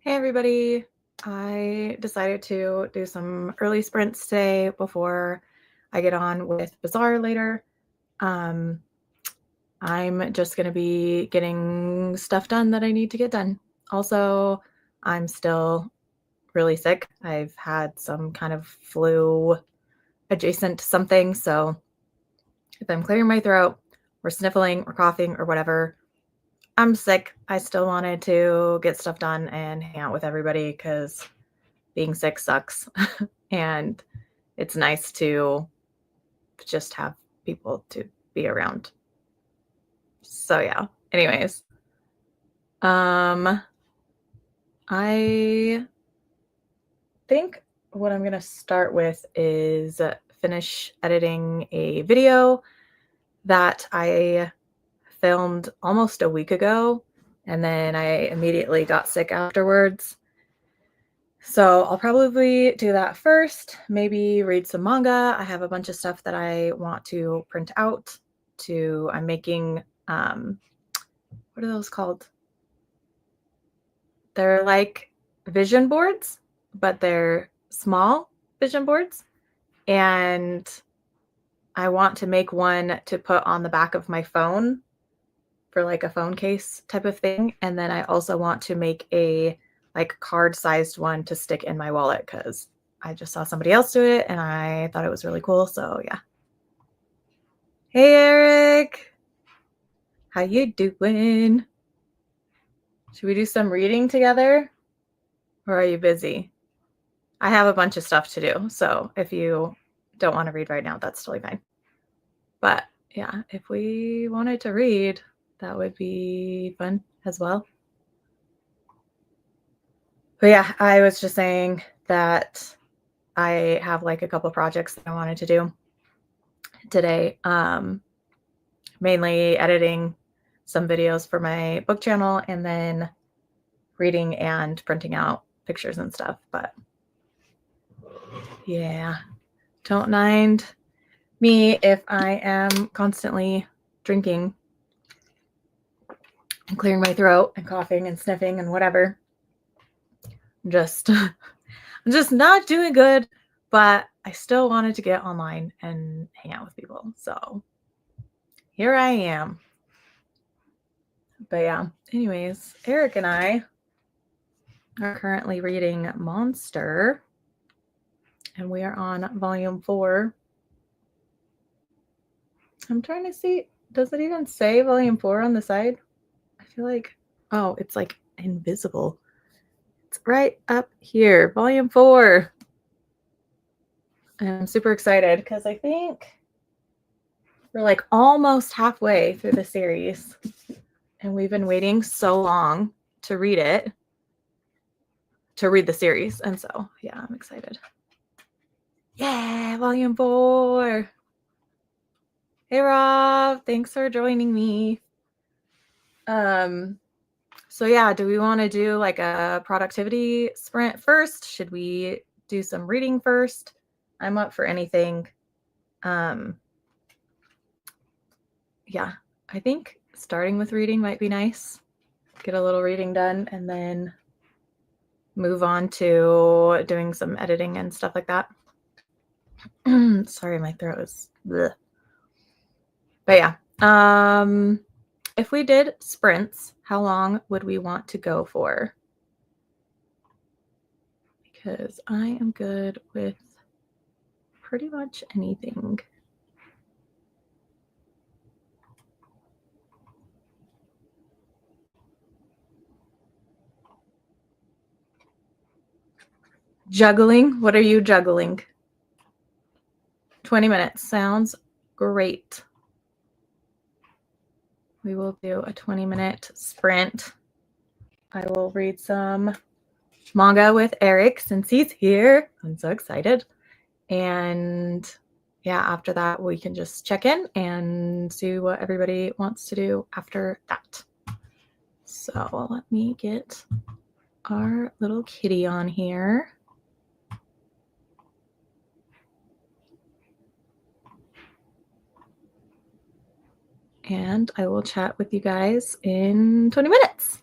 Hey everybody. I decided to do some early sprints today before I get on with Bazaar later. Um, I'm just going to be getting stuff done that I need to get done. Also, I'm still really sick. I've had some kind of flu adjacent to something. So if I'm clearing my throat or sniffling or coughing or whatever, I'm sick. I still wanted to get stuff done and hang out with everybody because being sick sucks. And it's nice to just have people to be around. So yeah. Anyways, I think what I'm going to start with is finish editing a video that I filmed almost a week ago, and then I immediately got sick afterwards. So I'll probably do that first, maybe read some manga. I have a bunch of stuff that I want to print out. I'm making, what are those called? They're like vision boards, but they're small vision boards. And I want to make one to put on the back of my phone for like a phone case type of thing. And then I also want to make a like card-sized one to stick in my wallet because I just saw somebody else do it and I thought it was really cool. So yeah. Hey Eric, how you doing? Should we do some reading together? Or are you busy? I have a bunch of stuff to do, so if you don't want to read right now, that's totally fine. But yeah, if we wanted to read, that would be fun as well. But yeah, I was just saying that I have like a couple projects that I wanted to do today. Mainly editing some videos for my book channel and then reading and printing out pictures and stuff. But yeah, don't mind me if I am constantly drinking and clearing my throat and coughing and sniffing and whatever. I'm just not doing good, but I still wanted to get online and hang out with people. So here I am. But yeah, anyways, Eric and I are currently reading Monster, and we are on volume 4. I'm trying to see, does it even say volume 4 on the side? I feel like, oh, it's like invisible. It's right up here, volume 4. And I'm super excited because I think we're like almost halfway through the series, and we've been waiting so long to read the series. And so, yeah, I'm excited. Yeah, volume 4. Hey, Rob, thanks for joining me. So yeah, do we want to do like a productivity sprint first? Should we do some reading first? I'm up for anything. Yeah, I think starting with reading might be nice. Get a little reading done and then move on to doing some editing and stuff like that. Sorry, my throat is bleh. But yeah, if we did sprints, how long would we want to go for? Because I am good with pretty much anything. Juggling? What are you juggling? 20 minutes. Sounds great. We will do a 20-minute sprint. I will read some manga with Eric since he's here. I'm so excited. And yeah, after that, we can just check in and see what everybody wants to do after that. So let me get our little kitty on here. And I will chat with you guys in 20 minutes.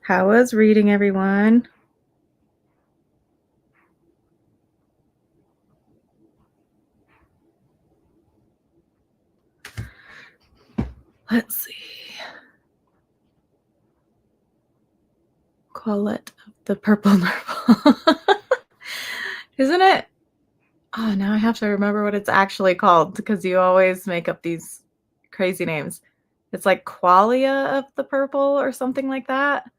How was reading, everyone? Let's see. Colette of the Purple Nurple. Isn't it? Oh, now I have to remember what it's actually called because you always make up these crazy names. It's like Qualia of the Purple or something like that.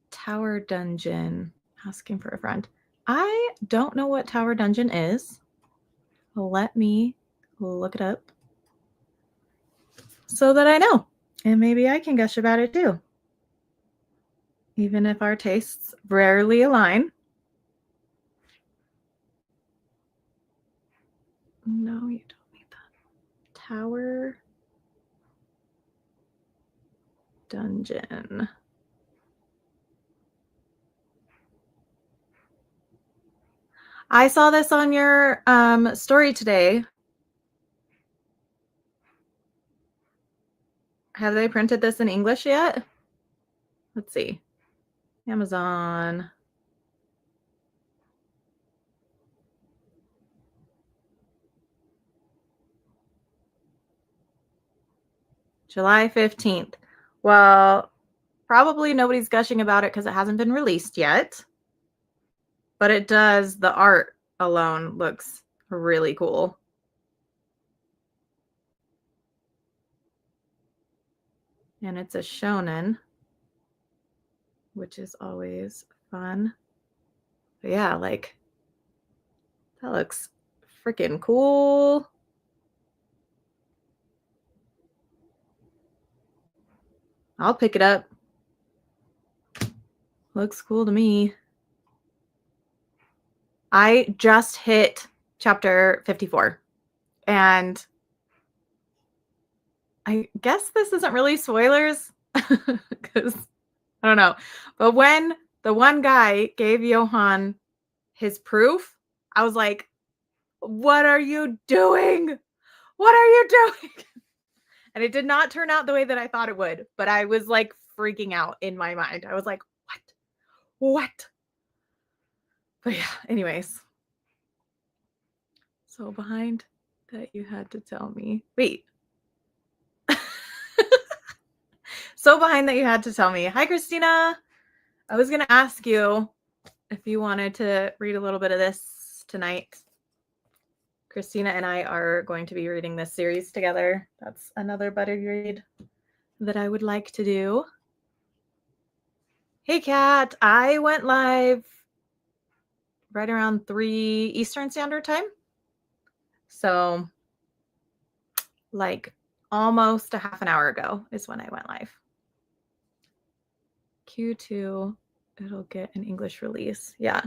Tower Dungeon. Asking for a friend. I don't know what Tower Dungeon is. Let me look it up so that I know. And maybe I can gush about it too. Even if our tastes rarely align. No, you don't need that. Tower Dungeon. I saw this on your story today. Have they printed this in English yet? Let's see. Amazon. July 15th. Well, probably nobody's gushing about it because it hasn't been released yet. But it does. The art alone looks really cool. And it's a shonen, which is always fun. But yeah, like, that looks freaking cool. I'll pick it up. Looks cool to me. I just hit chapter 54. And I guess this isn't really spoilers because I don't know. But when the one guy gave Johan his proof, I was like, what are you doing? What are you doing? And it did not turn out the way that I thought it would, but I was like freaking out in my mind. I was like, what? But yeah, anyways. So behind that you had to tell me. Wait. So behind that you had to tell me. Hi, Christina. I was going to ask you if you wanted to read a little bit of this tonight. Christina and I are going to be reading this series together. That's another buddy read that I would like to do. Hey, Kat. I went live right around 3 Eastern Standard Time. So, like, almost a half an hour ago is when I went live. Q2, it'll get an English release. Yeah.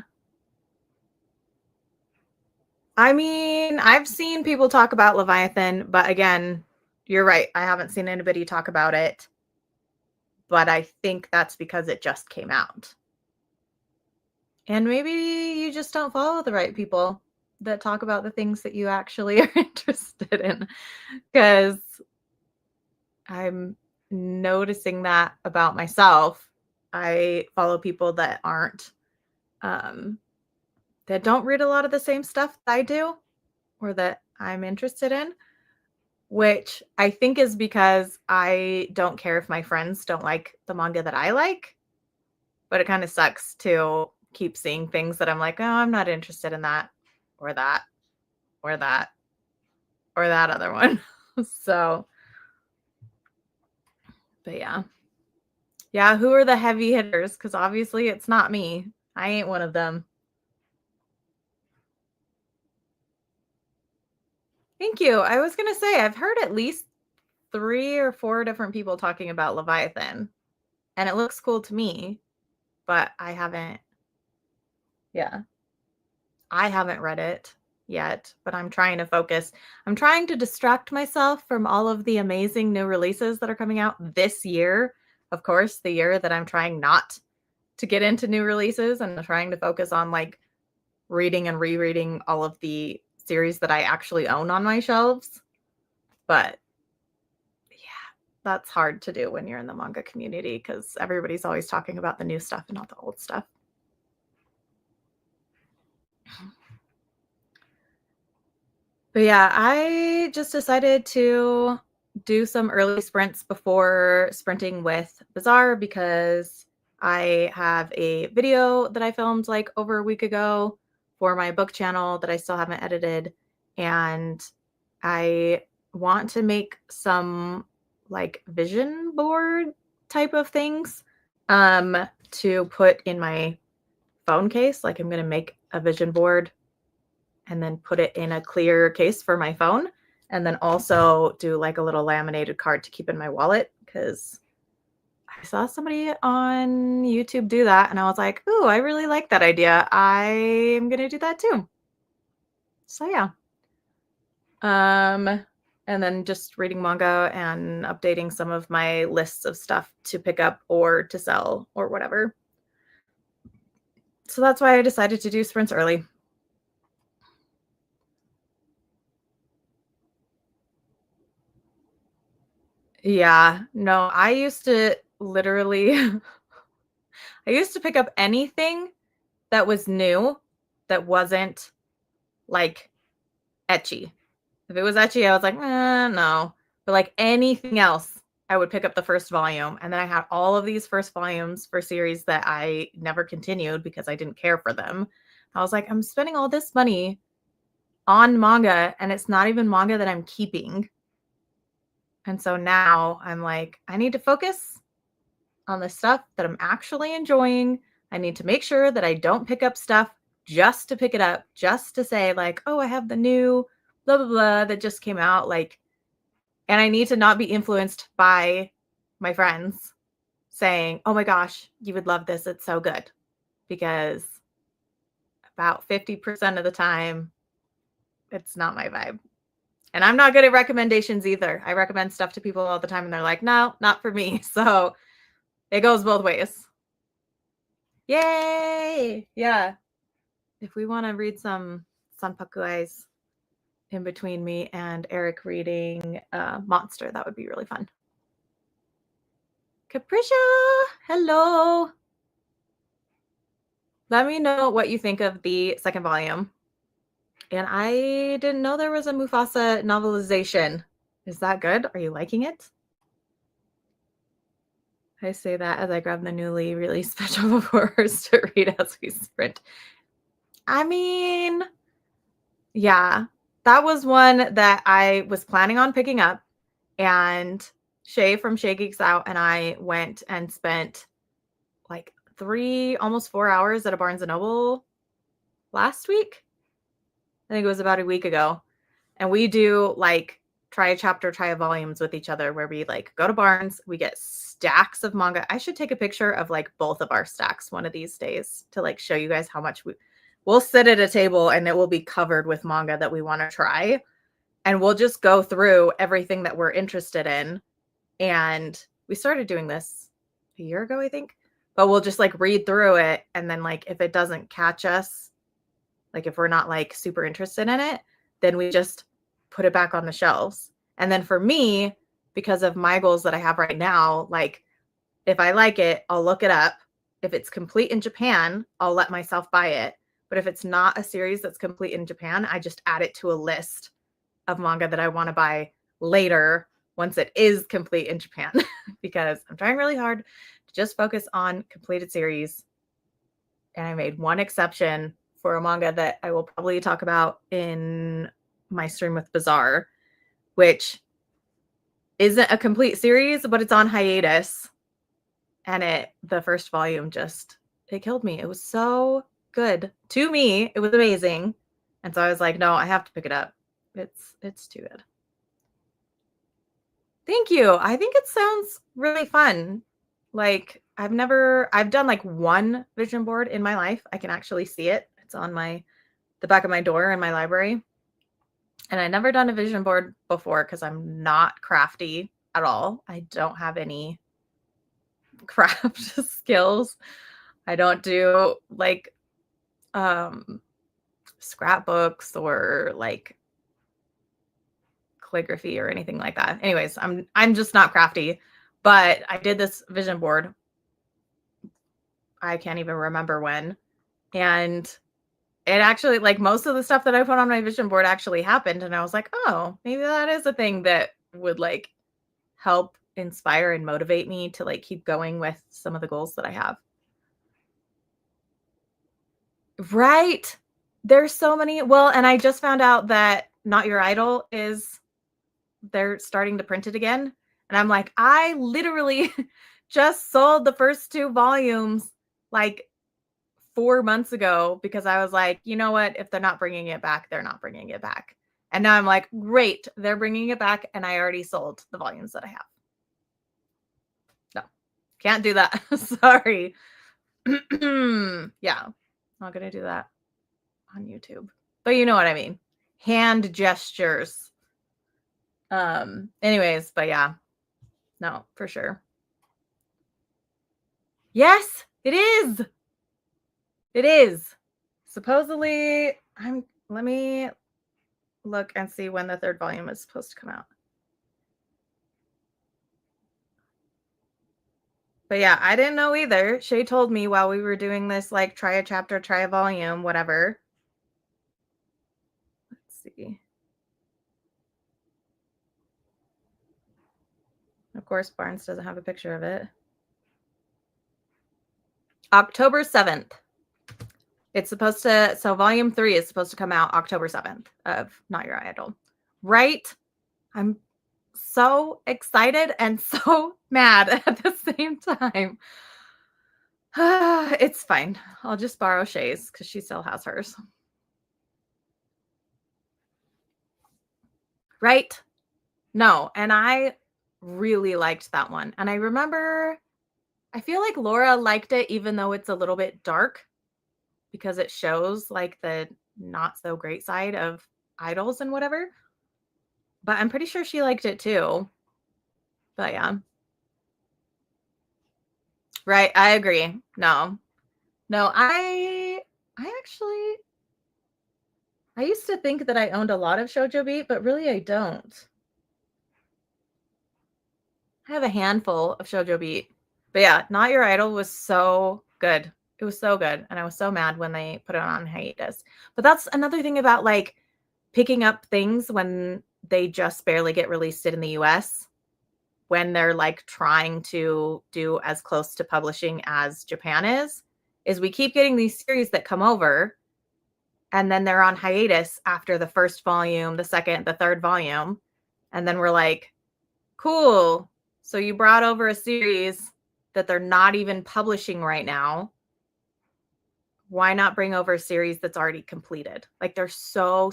I mean, I've seen people talk about Leviathan, but again, you're right. I haven't seen anybody talk about it. But I think that's because it just came out. And maybe you just don't follow the right people that talk about the things that you actually are interested in. Because I'm noticing that about myself. I follow people that aren't, that don't read a lot of the same stuff that I do or that I'm interested in, which I think is because I don't care if my friends don't like the manga that I like. But it kind of sucks to keep seeing things that I'm like, oh, I'm not interested in that or that or that or that other one. So, but yeah. Yeah, who are the heavy hitters? Because obviously it's not me. I ain't one of them. Thank you. I was going to say, I've heard at least 3 or 4 different people talking about Leviathan. And it looks cool to me, but I haven't read it yet, but I'm trying to focus. I'm trying to distract myself from all of the amazing new releases that are coming out this year. Of course, the year that I'm trying not to get into new releases and trying to focus on like reading and rereading all of the series that I actually own on my shelves. But yeah, that's hard to do when you're in the manga community because everybody's always talking about the new stuff and not the old stuff. But yeah, I just decided to do some early sprints before sprinting with Bazaar because I have a video that I filmed like over a week ago for my book channel that I still haven't edited. And I want to make some like vision board type of things to put in my phone case. Like I'm going to make a vision board and then put it in a clear case for my phone. And then also do like a little laminated card to keep in my wallet because I saw somebody on YouTube do that. And I was like, ooh, I really like that idea. I'm going to do that too. So yeah. And then just reading manga and updating some of my lists of stuff to pick up or to sell or whatever. So that's why I decided to do sprints early. Yeah, no, I used to literally I used to pick up anything that was new that wasn't like ecchi. If it was ecchi, I was like, no. But like anything else, I would pick up the first volume. And then I had all of these first volumes for series that I never continued because I didn't care for them. I was like, I'm spending all this money on manga and it's not even manga that I'm keeping. And so now I'm like, I need to focus on the stuff that I'm actually enjoying. I need to make sure that I don't pick up stuff just to pick it up, just to say, like, oh, I have the new blah, blah, blah that just came out. Like, and I need to not be influenced by my friends saying, oh my gosh, you would love this. It's so good. Because about 50% of the time, it's not my vibe. And I'm not good at recommendations either. I recommend stuff to people all the time and they're like, no, not for me. So it goes both ways. Yay! Yeah. If we want to read some Sanpakuais in between me and Eric reading Monster, that would be really fun. Capricia, hello. Let me know what you think of the second volume. And I didn't know there was a Mufasa novelization. Is that good? Are you liking it? I say that as I grab the newly released special of horrors to read as we sprint. I mean, yeah, that was one that I was planning on picking up. And Shay from Shay Geeks Out and I went and spent like 3, almost 4 hours at a Barnes & Noble last week. I think it was about a week ago. And we do like try a chapter, try a volumes with each other where we like go to Barnes, we get stacks of manga. I should take a picture of like both of our stacks one of these days to like show you guys how much we'll sit at a table and it will be covered with manga that we want to try. And we'll just go through everything that we're interested in. And we started doing this a year ago, I think. But we'll just like read through it. And then like if it doesn't catch us, like if we're not like super interested in it, then we just put it back on the shelves. And then for me, because of my goals that I have right now, like if I like it, I'll look it up. If it's complete in Japan, I'll let myself buy it. But if it's not a series that's complete in Japan, I just add it to a list of manga that I want to buy later once it is complete in Japan because I'm trying really hard to just focus on completed series. And I made one exception for a manga that I will probably talk about in my stream with Bazaar, which isn't a complete series, but it's on hiatus. And the first volume it killed me. It was so good. To me, it was amazing. And so I was like, no, I have to pick it up. It's too good. Thank you. I think it sounds really fun. Like I've done like one vision board in my life. I can actually see it. It's on the back of my door in my library. And I never done a vision board before because I'm not crafty at all. I don't have any craft skills. I don't do like scrapbooks or like calligraphy or anything like that. Anyways, I'm just not crafty, but I did this vision board. I can't even remember when. And it actually, like, most of the stuff that I put on my vision board actually happened. And I was like, oh, maybe that is a thing that would like help inspire and motivate me to like keep going with some of the goals that I have. Right. There's so many. Well, and I just found out that Not Your Idol they're starting to print it again. And I'm like, I literally just sold the first 2 volumes like 4 months ago because I was like, you know what? If they're not bringing it back, they're not bringing it back. And now I'm like, great, they're bringing it back. And I already sold the volumes that I have. No, can't do that. Sorry. Yeah, not going to do that on YouTube. But you know what I mean. Hand gestures. Anyways, but yeah. No, for sure. Yes, it is. It is. Supposedly, let me look and see when the 3rd volume is supposed to come out. But yeah, I didn't know either. Shay told me while we were doing this, like, try a chapter, try a volume, whatever. Let's see. Of course, Barnes doesn't have a picture of it. October 7th. It's supposed to, so volume 3 is supposed to come out October 7th of Not Your Idol. Right? I'm so excited and so mad at the same time. It's fine. I'll just borrow Shay's because she still has hers. Right? No, and I really liked that one. And I remember, I feel like Laura liked it even though it's a little bit dark because it shows like the not so great side of idols and whatever. But I'm pretty sure she liked it too. But yeah. Right, I agree. No. No, I actually I used to think that I owned a lot of Shoujo Beat, but really I don't. I have a handful of Shoujo Beat. But yeah, Not Your Idol was so good. It was so good. And I was so mad when they put it on hiatus. But that's another thing about like picking up things when they just barely get released in the US, when they're like trying to do as close to publishing as Japan is we keep getting these series that come over and then they're on hiatus after the 1st volume, the 2nd, the 3rd volume. And then we're like, cool. So you brought over a series that they're not even publishing right now. Why not bring over a series that's already completed? Like there's so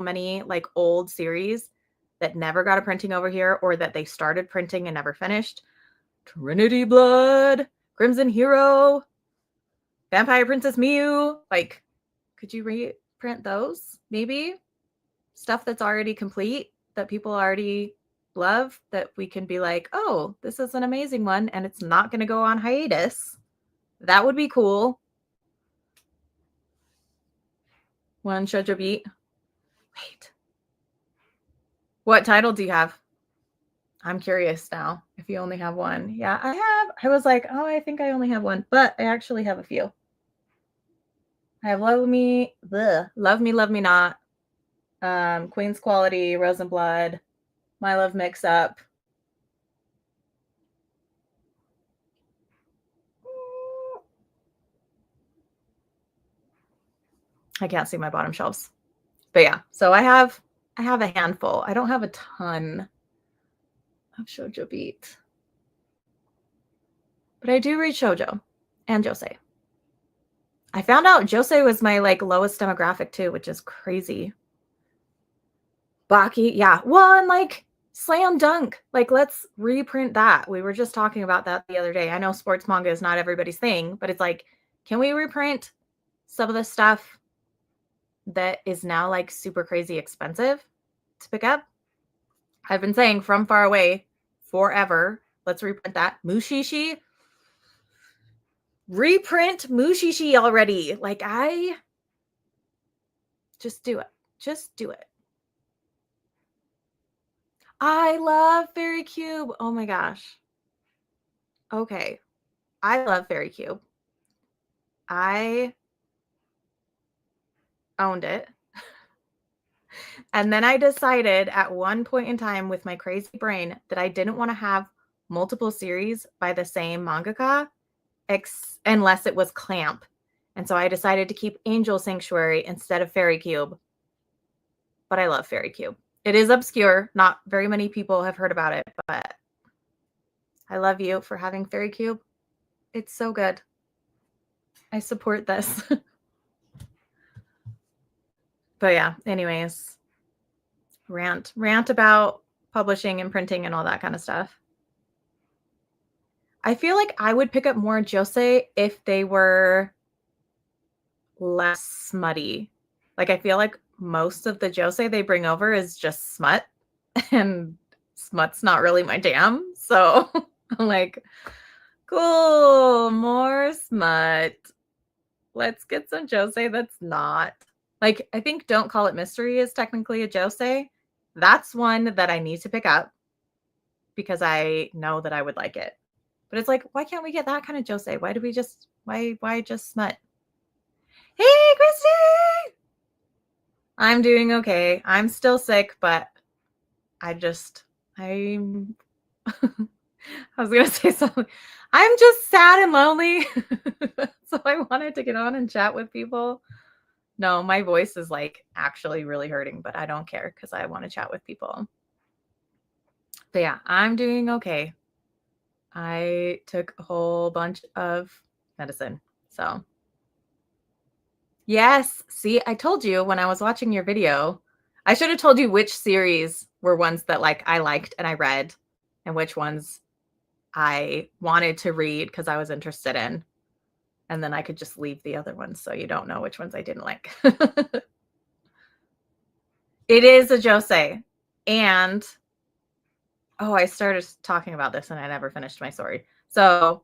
many like old series that never got a printing over here or that they started printing and never finished. Trinity Blood, Crimson Hero, Vampire Princess Miu. Like, could you reprint those? Maybe stuff that's already complete that people already love, that we can be like, oh, this is an amazing one and it's not going to go on hiatus. That would be cool. One Shoujo Beat. Wait. What title do you have? I'm curious now if you only have one. Yeah, I have. I was like, oh, I think I only have one, but I actually have a few. I have Love Me, Love Me, Love Me Not, Queen's Quality, Rose and Blood, My Love Mix Up. I can't see my bottom shelves. But yeah, so I have a handful. I don't have a ton of Shoujo Beat. But I do read Shoujo and Josei. I found out Josei was my like lowest demographic too, which is crazy. Baki, yeah. Well, and like Slam Dunk, like let's reprint that. We were just talking about that the other day. I know sports manga is not everybody's thing, but it's like, can we reprint some of the stuff that is now like super crazy expensive to pick up? I've been saying From Far Away forever. Let's reprint that. Mushishi. Reprint Mushishi already. Like Just do it. Just do it. I love Fairy Cube. Oh my gosh. Okay. I love Fairy Cube. I owned it. And then I decided at one point in time with my crazy brain that I didn't want to have multiple series by the same mangaka unless it was Clamp. And so I decided to keep Angel Sanctuary instead of Fairy Cube. But I love Fairy Cube. It is obscure. Not very many people have heard about it, but I love you for having Fairy Cube. It's so good. I support this. But yeah, anyways, rant about publishing and printing and all that kind of stuff. I feel like I would pick up more josei if they were less smutty. Like I feel like most of the josei they bring over is just smut, and smut's not really my jam. So I'm like, cool, more smut. Let's get some josei that's not. Like, I think Don't Call It Mystery is technically a josei. That's one that I need to pick up because I know that I would like it. But it's like, why can't we get that kind of josei? Why just smut? Hey, Christy! I'm doing okay. I'm still sick, but I was going to say something. I'm just sad and lonely. So I wanted to get on and chat with people. No, my voice is like actually really hurting, but I don't care because I want to chat with people. But yeah, I'm doing okay. I took a whole bunch of medicine. So yes, see, I told you when I was watching your video, I should have told you which series were ones that like I liked and I read and which ones I wanted to read because I was interested in. And then I could just leave the other ones so you don't know which ones I didn't like. It is a josei. And I started talking about this and I never finished my story. So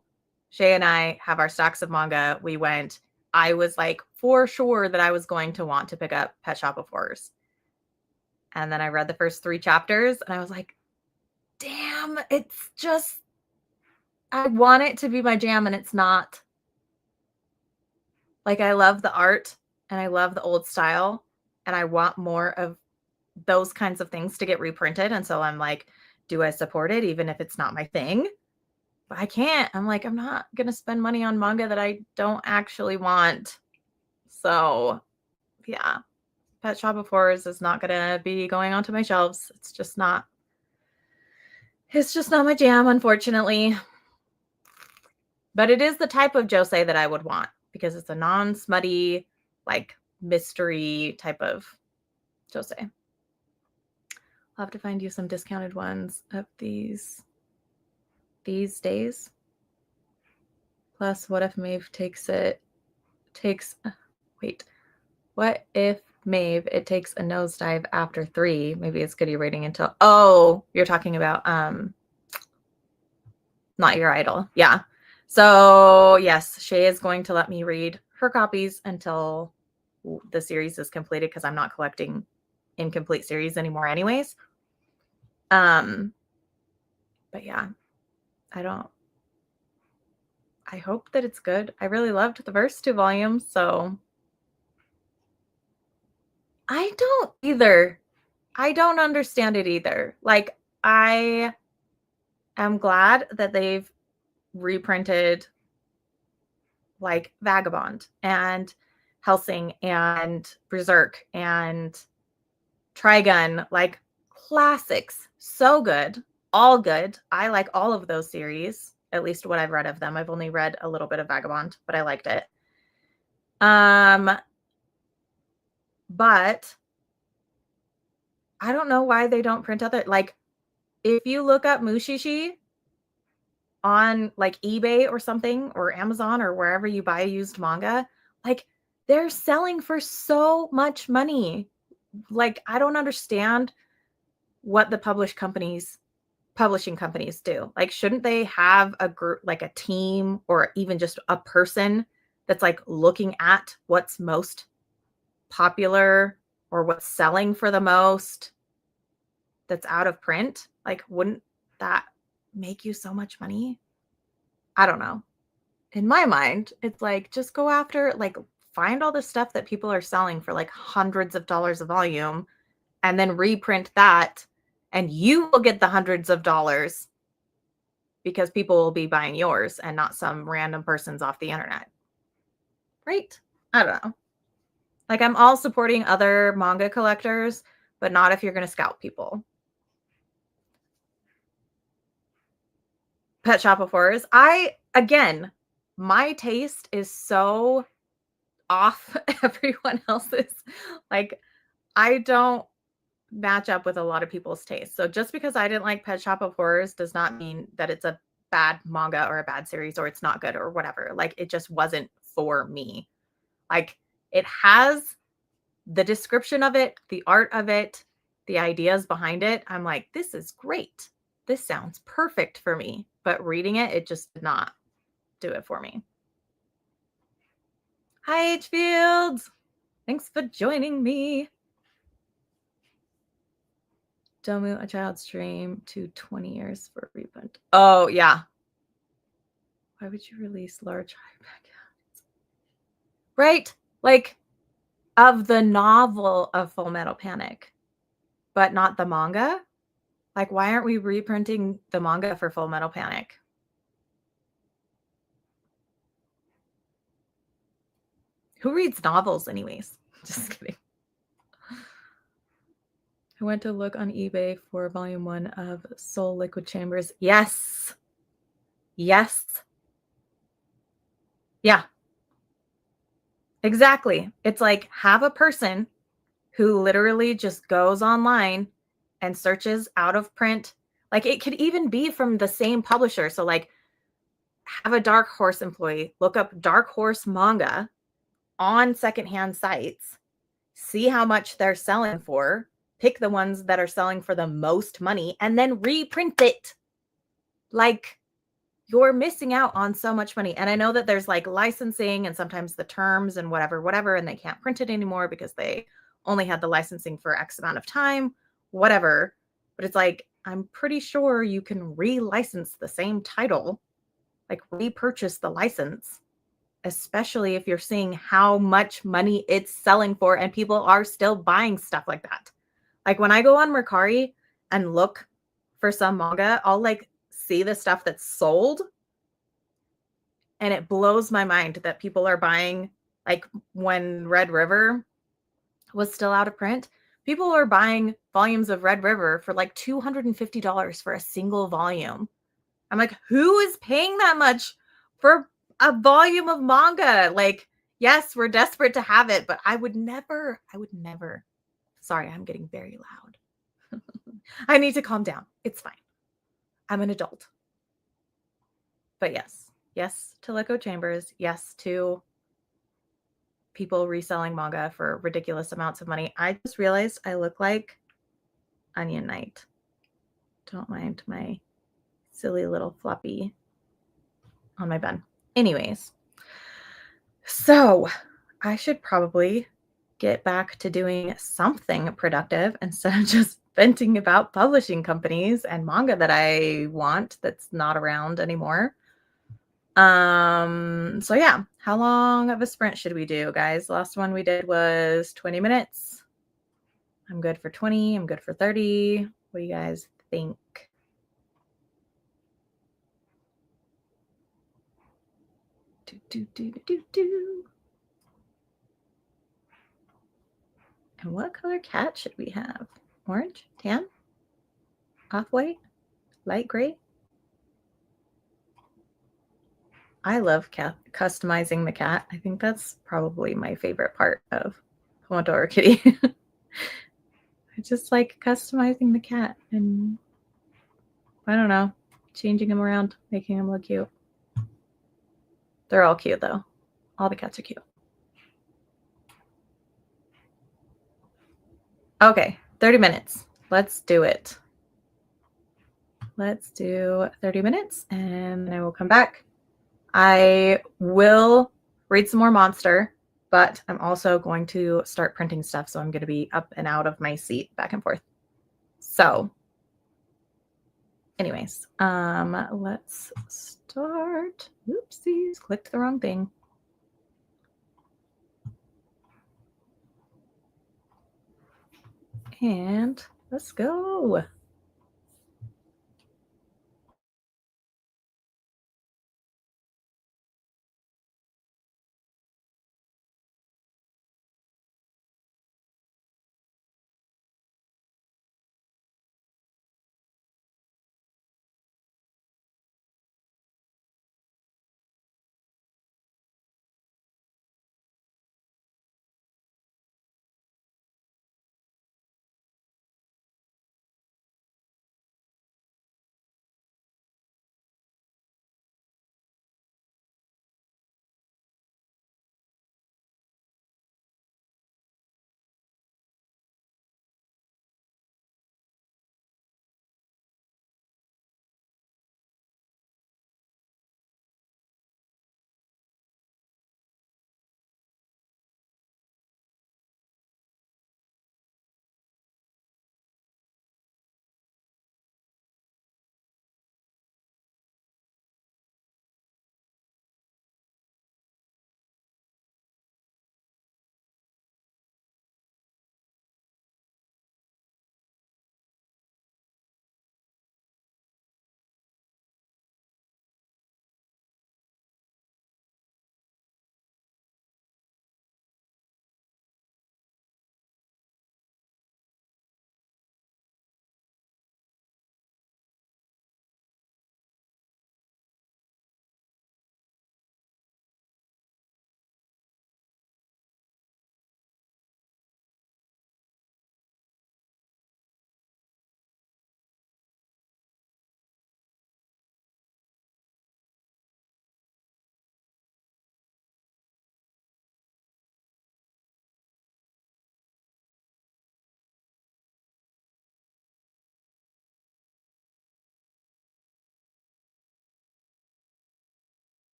Shay and I have our stacks of manga. We went, I was like for sure that I was going to want to pick up Pet Shop of Horrors. And then I read the first 3 chapters and I was like, damn, it's just, I want it to be my jam and it's not. Like I love the art and I love the old style and I want more of those kinds of things to get reprinted. And so I'm like, do I support it even if it's not my thing? But I can't. I'm like, I'm not going to spend money on manga that I don't actually want. So yeah, Pet Shop of Horrors is not going to be going onto my shelves. It's just not my jam, unfortunately. But it is the type of josei that I would want because it's a non-smutty, like mystery type of josei. I'll have to find you some discounted ones of these days. Plus, what if Maeve what if Maeve, it takes a nosedive after 3? Maybe it's goody rating until, you're talking about, Not Your Idol. Yeah. So yes, Shay is going to let me read her copies until the series is completed because I'm not collecting incomplete series anymore anyways. But yeah, I hope that it's good. I really loved the first 2 volumes, so I don't either. I don't understand it either. Like, I am glad that they've reprinted like Vagabond and Hellsing and Berserk and Trigun, like classics. So good. All good. I like all of those series, at least what I've read of them. I've only read a little bit of Vagabond, but I liked it. But I don't know why they don't print other, like, if you look up Mushishi on like eBay or something or Amazon or wherever you buy used manga, like they're selling for so much money. Like, I don't understand what the publishing companies do. Like, shouldn't they have a group, like a team or even just a person that's like looking at what's most popular or what's selling for the most that's out of print, like, wouldn't that make you so much money? I don't know. In my mind, it's like, just go after, like, find all the stuff that people are selling for like hundreds of dollars a volume and then reprint that, and you will get the hundreds of dollars because people will be buying yours and not some random person's off the internet. Right? I don't know. Like, I'm all supporting other manga collectors, but not if you're going to scalp people. Pet Shop of Horrors. Again, my taste is so off everyone else's. Like, I don't match up with a lot of people's taste. So just because I didn't like Pet Shop of Horrors does not mean that it's a bad manga or a bad series or it's not good or whatever. Like, it just wasn't for me. Like, it has the description of it, the art of it, the ideas behind it. I'm like, this is great. This sounds perfect for me. But reading it, it just did not do it for me. Hi, H Fields. Thanks for joining me. Domu, a child stream to 20 years for a reprint. Oh, yeah. Why would you release large hardback? Right? Like, of the novel of Full Metal Panic, but not the manga? Like, why aren't we reprinting the manga for Full Metal Panic? Who reads novels anyways? Just kidding. I went to look on eBay for volume 1 of Soul Liquid Chambers. Yes. Yes. Yeah. Exactly. It's like, have a person who literally just goes online and searches out of print. Like, it could even be from the same publisher. So, like, have a Dark Horse employee look up Dark Horse manga on secondhand sites, see how much they're selling for, pick the ones that are selling for the most money, and then reprint it. Like, you're missing out on so much money. And I know that there's like licensing and sometimes the terms and whatever, and they can't print it anymore because they only had the licensing for X amount of time, whatever. But it's like, I'm pretty sure you can relicense the same title, like repurchase the license, especially if you're seeing how much money it's selling for and people are still buying stuff like that. Like, when I go on Mercari and look for some manga, I'll like see the stuff that's sold, and it blows my mind that people are buying, like, when Red River was still out of print, people are buying volumes of Red River for like $250 for a single volume. I'm like, who is paying that much for a volume of manga? Like, yes, we're desperate to have it, but I would never. Sorry, I'm getting very loud. I need to calm down. It's fine. I'm an adult. But yes to Echo Chambers. Yes to people reselling manga for ridiculous amounts of money. I just realized I look like Onion Knight. Don't mind my silly little floppy on my bun. Anyways, so I should probably get back to doing something productive instead of just venting about publishing companies and manga that I want that's not around anymore. So yeah, how long of a sprint should we do, guys? The last one we did was 20 minutes. I'm good for 20. I'm good for 30. What do you guys think? And what color cat should we have? Orange? Tan? Off-white? Light gray? I love customizing the cat. I think that's probably my favorite part of Pomodoro Kitty. I just like customizing the cat and, I don't know, changing him around, making him look cute. They're all cute, though. All the cats are cute. Okay, 30 minutes. Let's do it. Let's do 30 minutes, and then I will come back. I will read some more Monster, but I'm also going to start printing stuff. So I'm going to be up and out of my seat back and forth. So anyways, let's start. Oopsies, clicked the wrong thing. And let's go.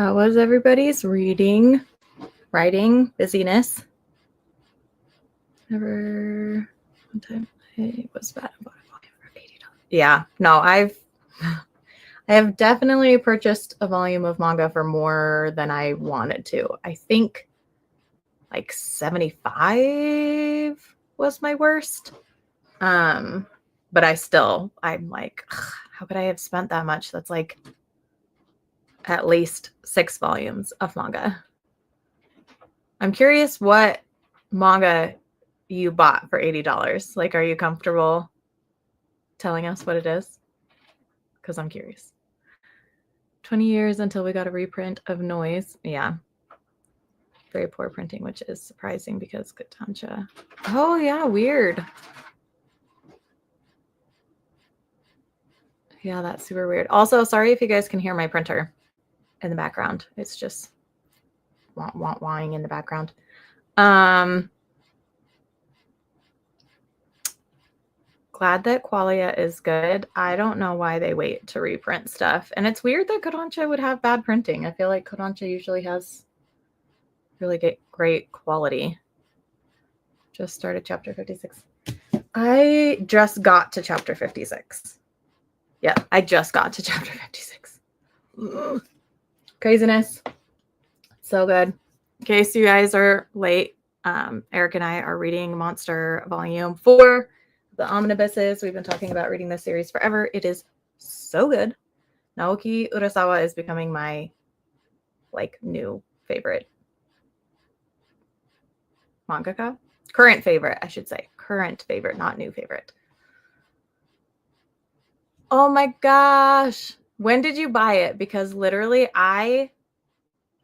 How was everybody's reading, writing, busyness? Never one time I was bad about $80. Yeah, no, I have definitely purchased a volume of manga for more than I wanted to. I think like 75 was my worst. But I'm like, ugh, how could I have spent that much? That's like at least 6 volumes of manga. I'm curious what manga you bought for $80. Like, are you comfortable telling us what it is? Because I'm curious. 20 years until we got a reprint of Noise. Yeah. Very poor printing, which is surprising because Kodansha. Oh, yeah, weird. Yeah, that's super weird. Also, sorry if you guys can hear my printer in the background. It's just wah-wah-wahing in the background. Glad that Qualia is good. I don't know why they wait to reprint stuff. And it's weird that Kodansha would have bad printing. I feel like Kodansha usually has really great quality. Just started chapter 56. I just got to chapter 56. Yeah, I just got to chapter 56. Ugh. Craziness. So good. In case you guys are late, Eric and I are reading Monster Volume 4, The Omnibuses. We've been talking about reading this series forever. It is so good. Naoki Urasawa is becoming my new favorite mangaka. Current favorite, I should say. Current favorite, not new favorite. Oh my gosh. When did you buy it? Because literally I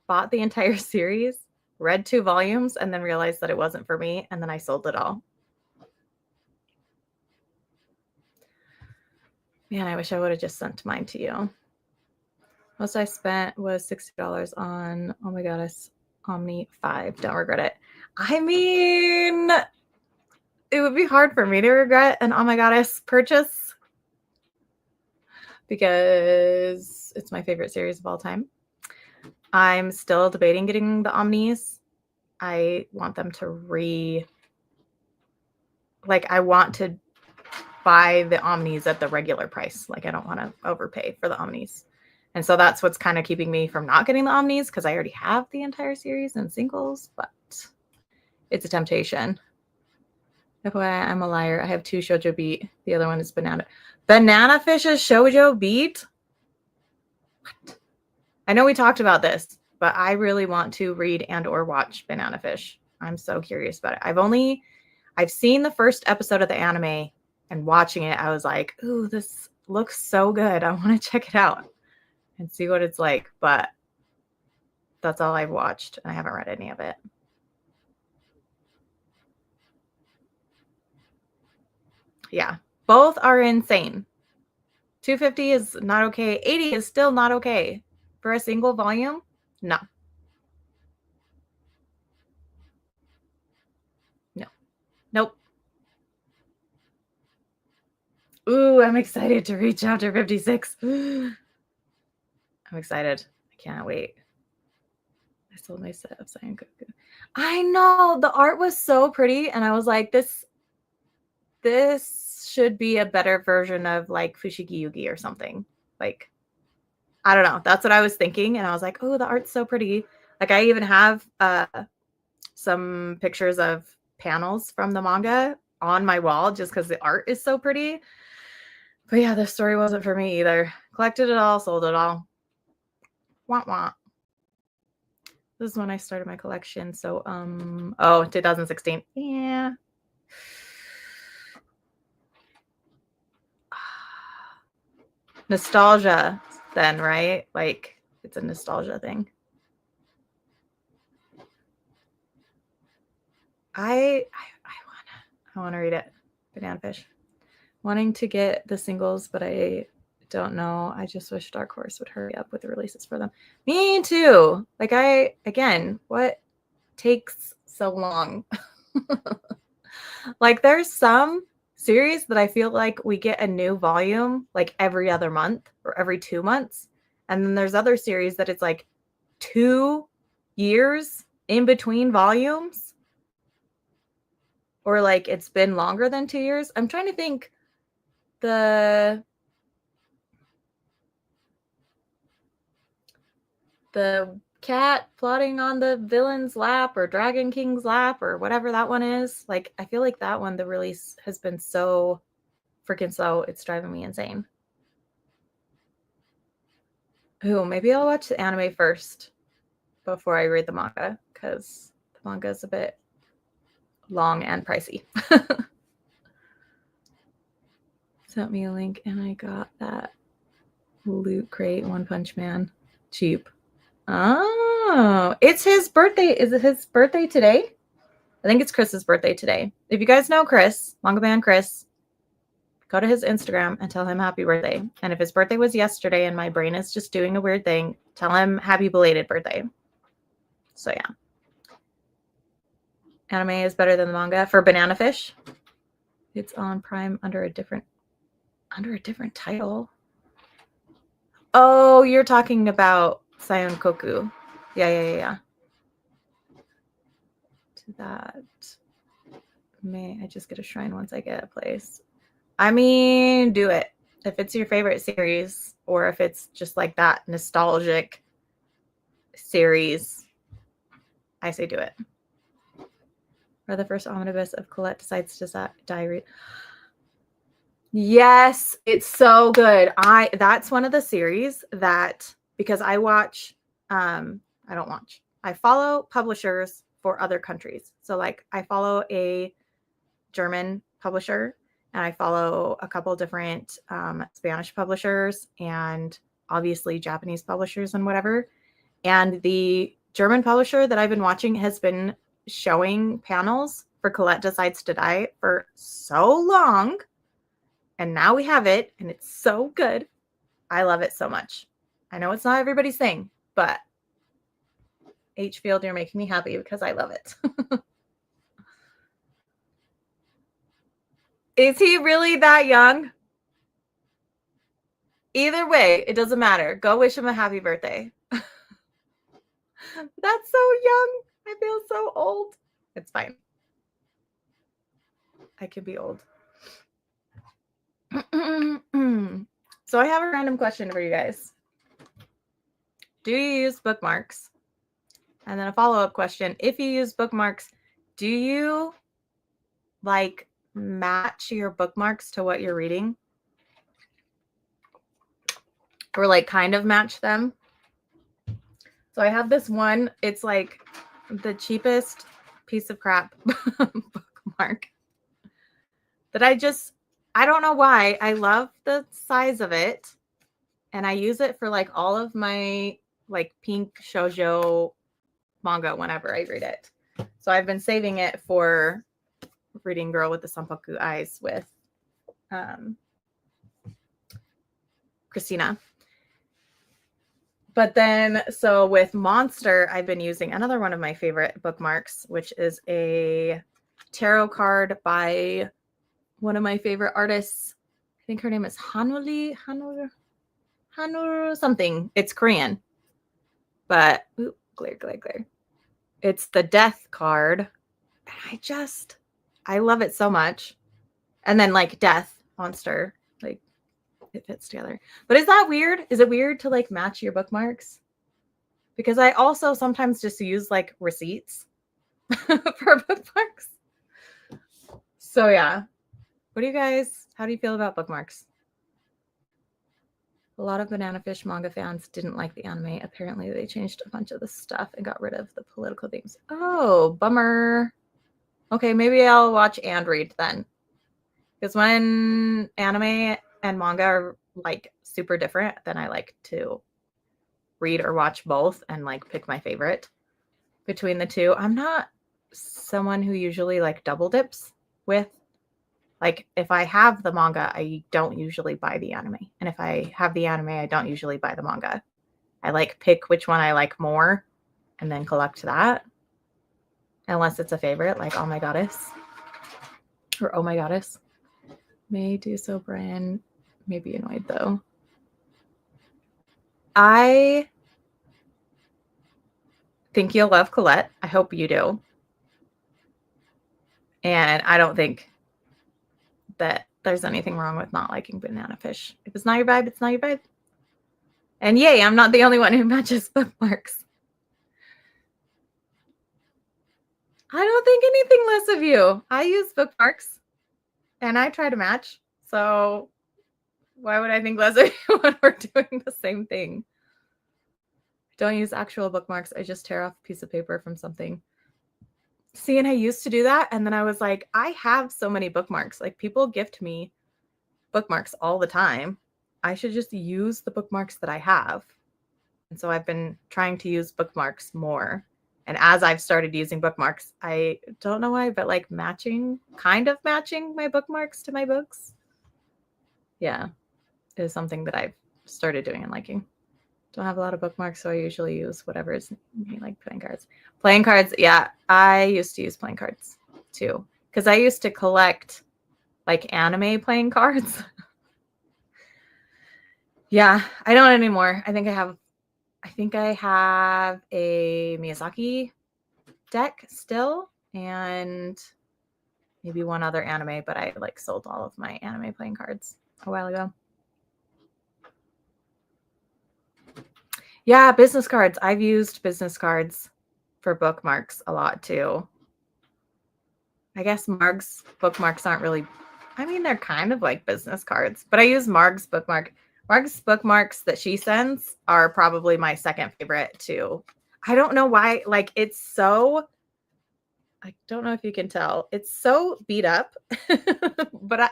bought the entire series, read 2 volumes, and then realized that it wasn't for me, and then I sold it all. Man, I wish I would have just sent mine to you. Most I spent was $60 on Oh My Goddess Omni 5. Don't regret it. I mean, it would be hard for me to regret an Oh My Goddess purchase because it's my favorite series of all time. I'm still debating getting the Omnis. I want them to I want to buy the Omnis at the regular price. Like, I don't want to overpay for the Omnis. And so that's what's kind of keeping me from not getting the Omnis, because I already have the entire series in singles, but it's a temptation. FYI, I'm a liar. I have 2 Shoujo Beat. The other one is Banana. Banana Fish's Shoujo Beat? What? I know we talked about this, but I really want to read and or watch Banana Fish. I'm so curious about it. I've seen the first episode of the anime, and watching it, I was like, ooh, this looks so good. I want to check it out and see what it's like. But that's all I've watched. I haven't read any of it. Yeah, both are insane. 250 is not okay. 80 is still not okay. For a single volume? No. No. Nope. Ooh, I'm excited to read chapter 56. I'm excited. I can't wait. I sold my set of Sankoku. I know, the art was so pretty, and I was like, this should be a better version of like Fushigi Yugi or something. Like, I don't know. That's what I was thinking, and I was like, oh, the art's so pretty. Like, I even have some pictures of panels from the manga on my wall just because the art is so pretty. But yeah, the story wasn't for me either. Collected it all, sold it all. Wah wah. This is when I started my collection. So, 2016. Yeah. Nostalgia then, right? Like, it's a nostalgia thing. I wanna read it. Banana Fish. Wanting to get the singles, but I don't know. I just wish Dark Horse would hurry up with the releases for them. Me too. Like, what takes so long? Like, there's some series that I feel like we get a new volume like every other month or every 2 months. And then there's other series that it's like 2 years in between volumes, or like it's been longer than 2 years. I'm trying to think. The cat plotting on the villain's lap or Dragon King's lap or whatever that one is. Like, I feel like that one, the release has been so freaking slow. It's driving me insane. Ooh, maybe I'll watch the anime first before I read the manga, because the manga is a bit long and pricey. Sent me a link and I got that Loot Crate One Punch Man cheap. Oh, it's his birthday. Is it his birthday today? I think it's Chris's birthday today. If you guys know Chris, Manga Man Chris, go to his Instagram and tell him happy birthday. And if his birthday was yesterday and my brain is just doing a weird thing, tell him happy belated birthday. So yeah. Anime is better than the manga for Banana Fish. It's on Prime under a different title. Oh, you're talking about Sion Koku. Yeah. To that. May I just get a shrine once I get a place? I mean, do it. If it's your favorite series, or if it's just like that nostalgic series, I say do it. Or the first omnibus of Colette Decides to Die. Yes, it's so good. That's one of the series that, because I follow publishers for other countries. So like I follow a German publisher and I follow a couple different Spanish publishers and obviously Japanese publishers and whatever. And the German publisher that I've been watching has been showing panels for Colette Decides to Die for so long. And now we have it, and it's so good. I love it so much. I know it's not everybody's thing, but H. Field, you're making me happy because I love it. Is he really that young? Either way, it doesn't matter. Go wish him a happy birthday. That's so young. I feel so old. It's fine. I could be old. So I have a random question for you guys. Do you use bookmarks? And then a follow-up question. If you use bookmarks, do you like match your bookmarks to what you're reading? Or like kind of match them? So I have this one. It's like the cheapest piece of crap bookmark that I don't know why. I love the size of it. And I use it for like all of my like pink shoujo manga whenever I read it. So I've been saving it for reading Girl with the Sanpaku Eyes with Christina. But then, so with Monster, I've been using another one of my favorite bookmarks, which is a tarot card by one of my favorite artists. I think her name is Hanuri something. It's Korean. But, glare. It's the Death card. And I love it so much. And then like Death, Monster, like it fits together. But is that weird? Is it weird to like match your bookmarks? Because I also sometimes just use like receipts for bookmarks. So yeah. How do you feel about bookmarks? A lot of Banana Fish manga fans didn't like the anime. Apparently they changed a bunch of the stuff and got rid of the political themes. Oh, bummer. Okay, maybe I'll watch and read then. Because when anime and manga are like super different, then I like to read or watch both and like pick my favorite between the two. I'm not someone who usually like double dips with, like if I have the manga, I don't usually buy the anime. And if I have the anime, I don't usually buy the manga. I like pick which one I like more and then collect that. Unless it's a favorite, like Oh My Goddess or Oh My Goddess. May do so, Brian. May be annoyed though. I think you'll love Colette. I hope you do. And I don't think that there's anything wrong with not liking banana fish. If it's not your vibe, it's not your vibe. And yay, I'm not the only one who matches bookmarks. I don't think anything less of you. I use bookmarks and I try to match. So why would I think less of you when we're doing the same thing? Don't use actual bookmarks. I just tear off a piece of paper from something. See, and I used to do that. And then I was like, I have so many bookmarks. Like people gift me bookmarks all the time. I should just use the bookmarks that I have. And so I've been trying to use bookmarks more. And as I've started using bookmarks, I don't know why, but like kind of matching my bookmarks to my books. Yeah, is something that I've started doing and liking. Don't have a lot of bookmarks, so I usually use whatever is like playing cards. Playing cards, yeah, I used to use playing cards too. Because I used to collect like anime playing cards. Yeah, I don't anymore. I think I have a Miyazaki deck still and maybe one other anime, but I like sold all of my anime playing cards a while ago. Yeah, business cards. I've used business cards for bookmarks a lot too. I guess Marg's bookmarks aren't really, I mean, they're kind of like business cards, but I use Marg's bookmark. Marg's bookmarks that she sends are probably my second favorite too. I don't know why, like it's so, I don't know if you can tell, it's so beat up, but I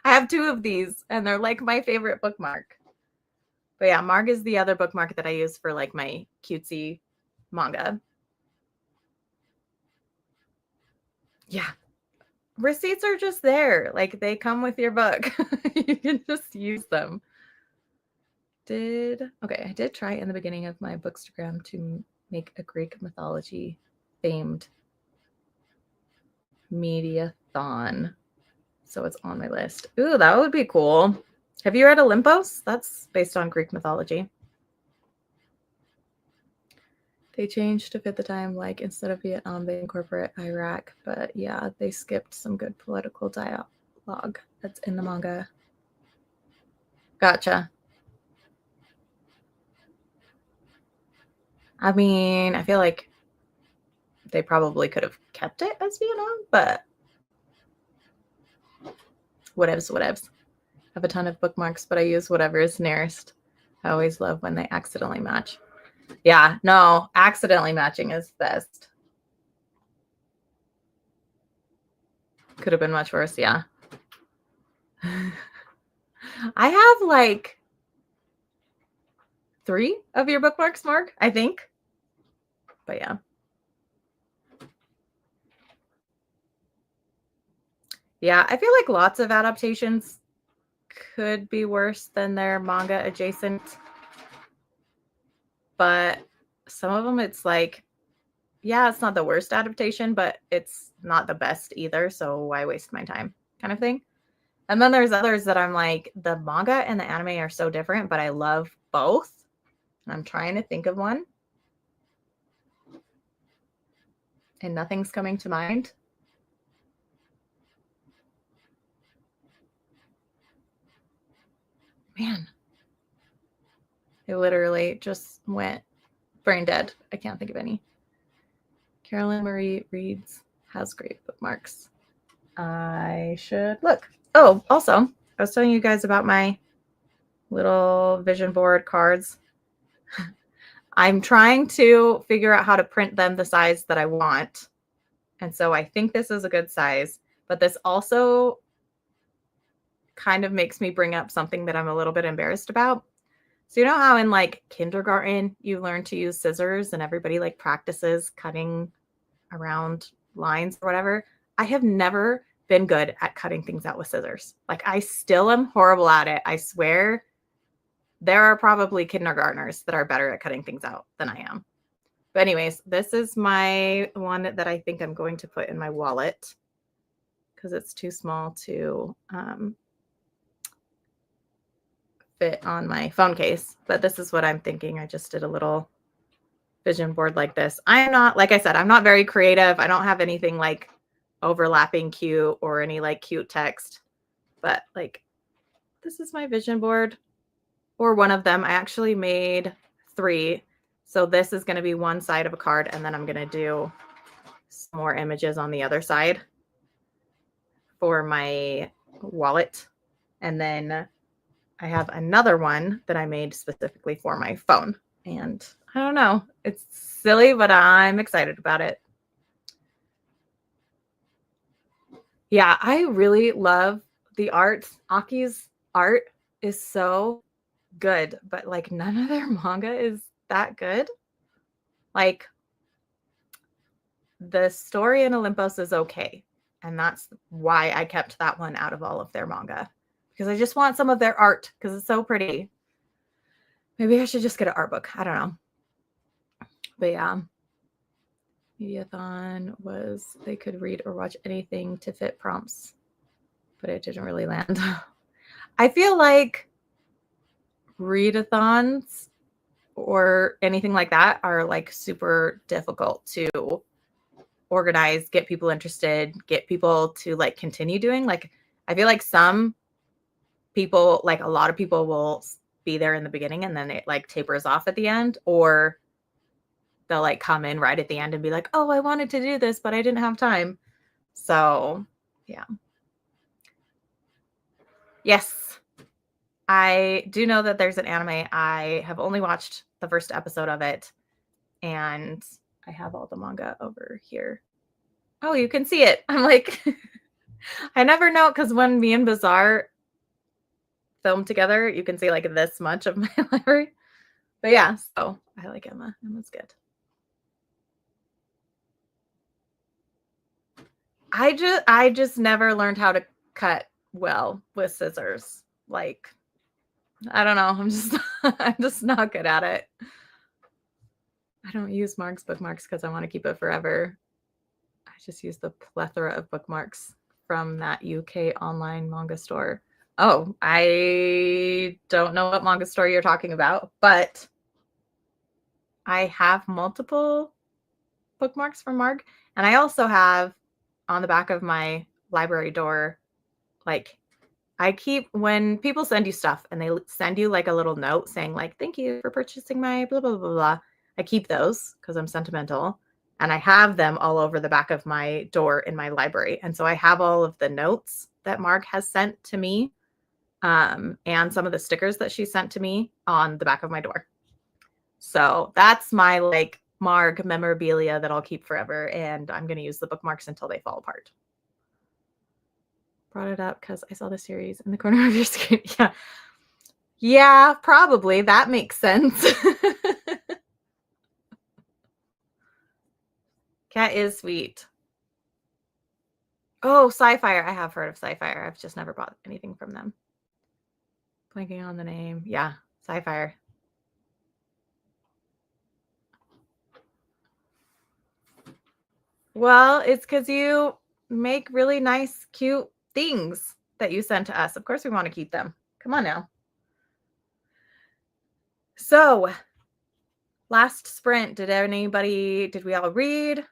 have two of these and they're like my favorite bookmark. But yeah, Marg is the other bookmark that I use for like my cutesy manga. Yeah. Receipts are just there. Like they come with your book. You can just use them. I did try in the beginning of my Bookstagram to make a Greek mythology themed mediathon. So it's on my list. Ooh, that would be cool. Have you read Olympos? That's based on Greek mythology. They changed to fit the time, like instead of Vietnam, they incorporate Iraq. But yeah, they skipped some good political dialogue that's in the manga. Gotcha. I mean, I feel like they probably could have kept it as Vietnam, but whatevs. I have a ton of bookmarks, but I use whatever is nearest. I always love when they accidentally match. Yeah, no, accidentally matching is best. Could have been much worse, yeah. I have like 3 of your bookmarks, Mark, I think. But yeah. Yeah, I feel like lots of adaptations could be worse than their manga adjacent. But some of them, it's like, yeah, it's not the worst adaptation, but it's not the best either. So why waste my time kind of thing? And then there's others that I'm like, the manga and the anime are so different, but I love both. And I'm trying to think of one. And nothing's coming to mind. Man. It literally just went brain dead. I can't think of any. Carolyn Marie Reads has great bookmarks. I should look. Oh, also, I was telling you guys about my little vision board cards. I'm trying to figure out how to print them the size that I want. And so I think this is a good size, but this also kind of makes me bring up something that I'm a little bit embarrassed about. So you know how in like kindergarten you learn to use scissors and everybody like practices cutting around lines or whatever? I have never been good at cutting things out with scissors. Like I still am horrible at it. I swear there are probably kindergartners that are better at cutting things out than I am. But anyways, this is my one that I think I'm going to put in my wallet because it's too small to fit on my phone case. But this is what I'm thinking. I just did a little vision board like this. I'm not, like I said, I'm not very creative. I don't have anything like overlapping cute or any like cute text, but like this is my vision board, or one of them. I actually made 3. So this is going to be one side of a card, and then I'm going to do some more images on the other side for my wallet. And then I have another one that I made specifically for my phone. And I don't know, it's silly, but I'm excited about it. Yeah, I really love the art. Aki's art is so good, but like none of their manga is that good. Like the story in Olympus is okay. And that's why I kept that one out of all of their manga, because I just want some of their art because it's so pretty. Maybe I should just get an art book. I don't know. But yeah, Mediathon was they could read or watch anything to fit prompts, but it didn't really land. I feel like readathons or anything like that are like super difficult to organize, get people interested, get people to like continue doing. Like I feel like some people, like a lot of people will be there in the beginning and then it like tapers off at the end, or they'll like come in right at the end and be like, oh, I wanted to do this, but I didn't have time. So yeah. Yes, I do know that there's an anime. I have only watched the first episode of it, and I have all the manga over here. Oh, you can see it. I'm like, I never know, because when me and Bazaar film together, you can see like this much of my library. But yeah, so I like Emma. Emma's good. I just never learned how to cut well with scissors. Like, I don't know. I'm just not good at it. I don't use Mark's bookmarks because I want to keep it forever. I just use the plethora of bookmarks from that UK online manga store. Oh, I don't know what manga store you're talking about, but I have multiple bookmarks from Mark. And I also have on the back of my library door, like I keep, when people send you stuff and they send you like a little note saying like, thank you for purchasing my blah, blah, blah, blah. I keep those because I'm sentimental, and I have them all over the back of my door in my library. And so I have all of the notes that Mark has sent to me, and some of the stickers that she sent to me on the back of my door. So that's my like Marg memorabilia that I'll keep forever. And I'm going to use the bookmarks until they fall apart. Brought it up because I saw the series in the corner of your screen. Yeah. Yeah, probably. That makes sense. Cat is sweet. Oh, Sci-Fire. I have heard of Sci-Fire. I've just never bought anything from them. Blanking on the name. Yeah, Sci-Fire. Well, it's because you make really nice, cute things that you send to us. Of course we want to keep them. Come on now. So, last sprint, did we all read?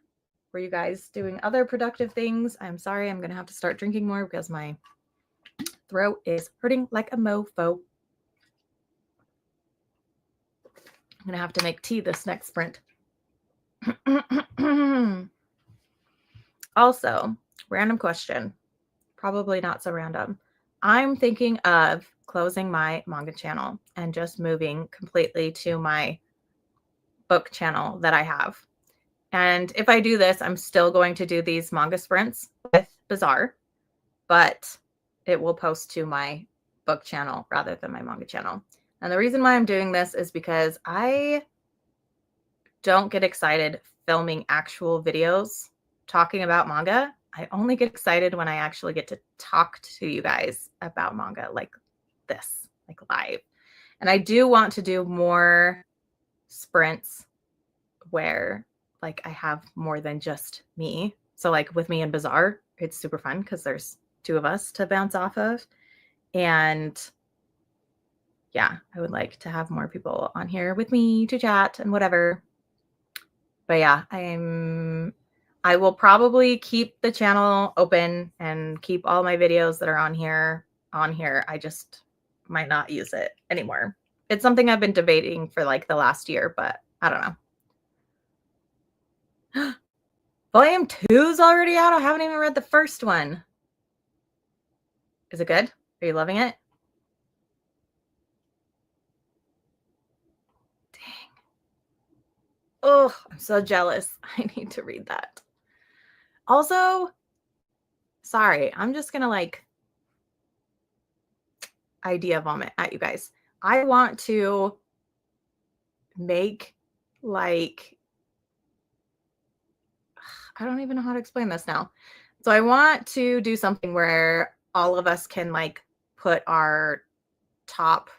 Were you guys doing other productive things? I'm sorry, I'm going to have to start drinking more because my throat is hurting like a mofo. I'm going to have to make tea this next sprint. Also, random question. Probably not so random. I'm thinking of closing my manga channel and just moving completely to my book channel that I have. And if I do this, I'm still going to do these manga sprints with Bazaar, but it will post to my book channel rather than my manga channel. And the reason why I'm doing this is because I don't get excited filming actual videos talking about manga. I only get excited when I actually get to talk to you guys about manga like this, like live. And I do want to do more sprints where like I have more than just me. So like with me and Bazaar, it's super fun because there's 2 of us to bounce off of. And yeah, I would like to have more people on here with me to chat and whatever. But yeah, I will probably keep the channel open and keep all my videos that are on here on here. I just might not use it anymore. It's something I've been debating for like the last year, but I don't know. Volume 2's already out. I haven't even read the first one. Is it good? Are you loving it? Dang. Oh, I'm so jealous. I need to read that. Also, sorry, I'm just gonna like idea vomit at you guys. I want to make like I don't even know how to explain this now. So I want to do something where all of us can like put our top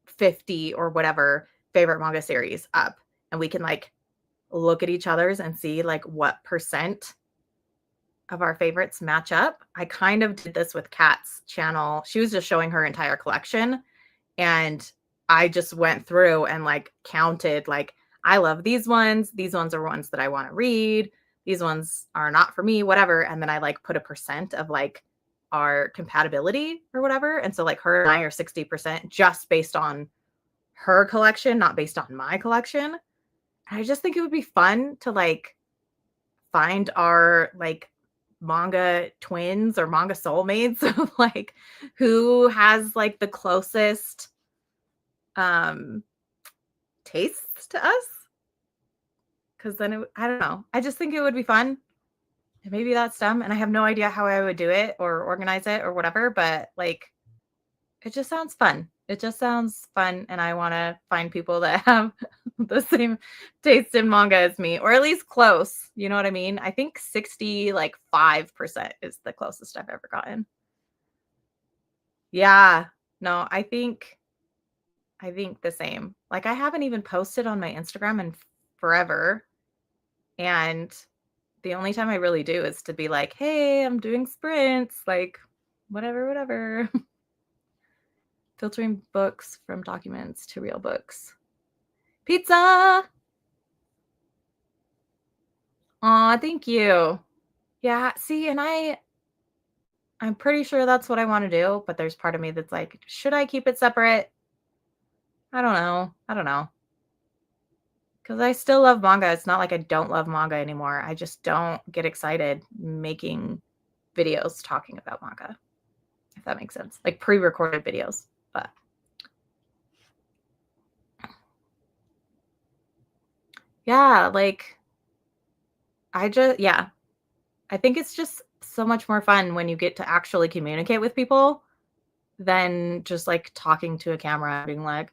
50 or whatever favorite manga series up and we can like look at each other's and see like what percent of our favorites match up. I kind of did this with Kat's channel. She was just showing her entire collection and I just went through and like counted like I love these ones. These ones are ones that I want to read. These ones are not for me, whatever. And then I like put a percent of like our compatibility or whatever. And so like her and I are 60% just based on her collection, not based on my collection. And I just think it would be fun to like find our like manga twins or manga soulmates of like who has like the closest um tastes to us, because then I don't know, I just think it would be fun, and maybe that's dumb and I have no idea how I would do it or organize it or whatever, but like it just sounds fun. It just sounds fun and I want to find people that have the same taste in manga as me, or at least close, you know what I mean? I think 60 like 5% is the closest I've ever gotten. Yeah, no, I think the same. Like I haven't even posted on my Instagram in forever. And the only time I really do is to be like, hey, I'm doing sprints, like whatever, whatever. Filtering books from documents to real books. Pizza. Aw, thank you. Yeah, see, and I'm pretty sure that's what I want to do, but there's part of me that's like, should I keep it separate? I don't know. I don't know. Because I still love manga. It's not like I don't love manga anymore. I just don't get excited making videos talking about manga, if that makes sense. Like pre-recorded videos. But yeah, like yeah. I think it's just so much more fun when you get to actually communicate with people than just like talking to a camera and being like,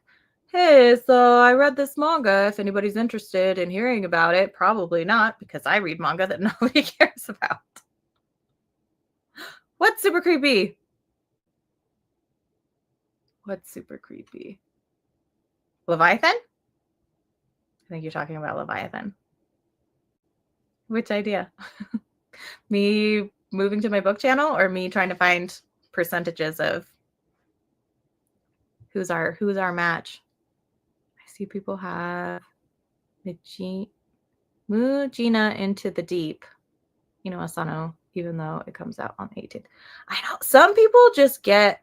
hey, so I read this manga. If anybody's interested in hearing about it, probably not, because I read manga that nobody cares about. What's super creepy? What's super creepy? Leviathan? I think you're talking about Leviathan. Which idea? Me moving to my book channel or me trying to find percentages of who's our match? I see people have Mujina Into the Deep. You know, Asano, even though it comes out on the 18th. I know some people just get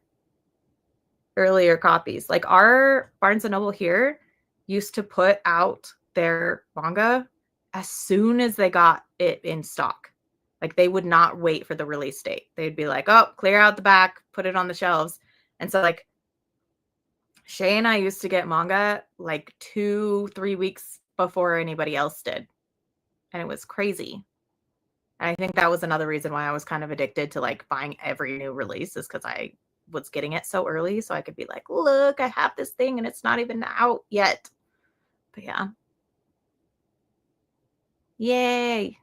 earlier copies. Like our Barnes and Noble here used to put out their manga as soon as they got it in stock. Like they would not wait for the release date. They'd be like, oh, clear out the back, put it on the shelves. And so like Shay and I used to get manga like 2-3 weeks before anybody else did. And it was crazy. And I think that was another reason why I was kind of addicted to like buying every new release, is because I was getting it so early. So I could be like, look, I have this thing and it's not even out yet. But yeah. Yay.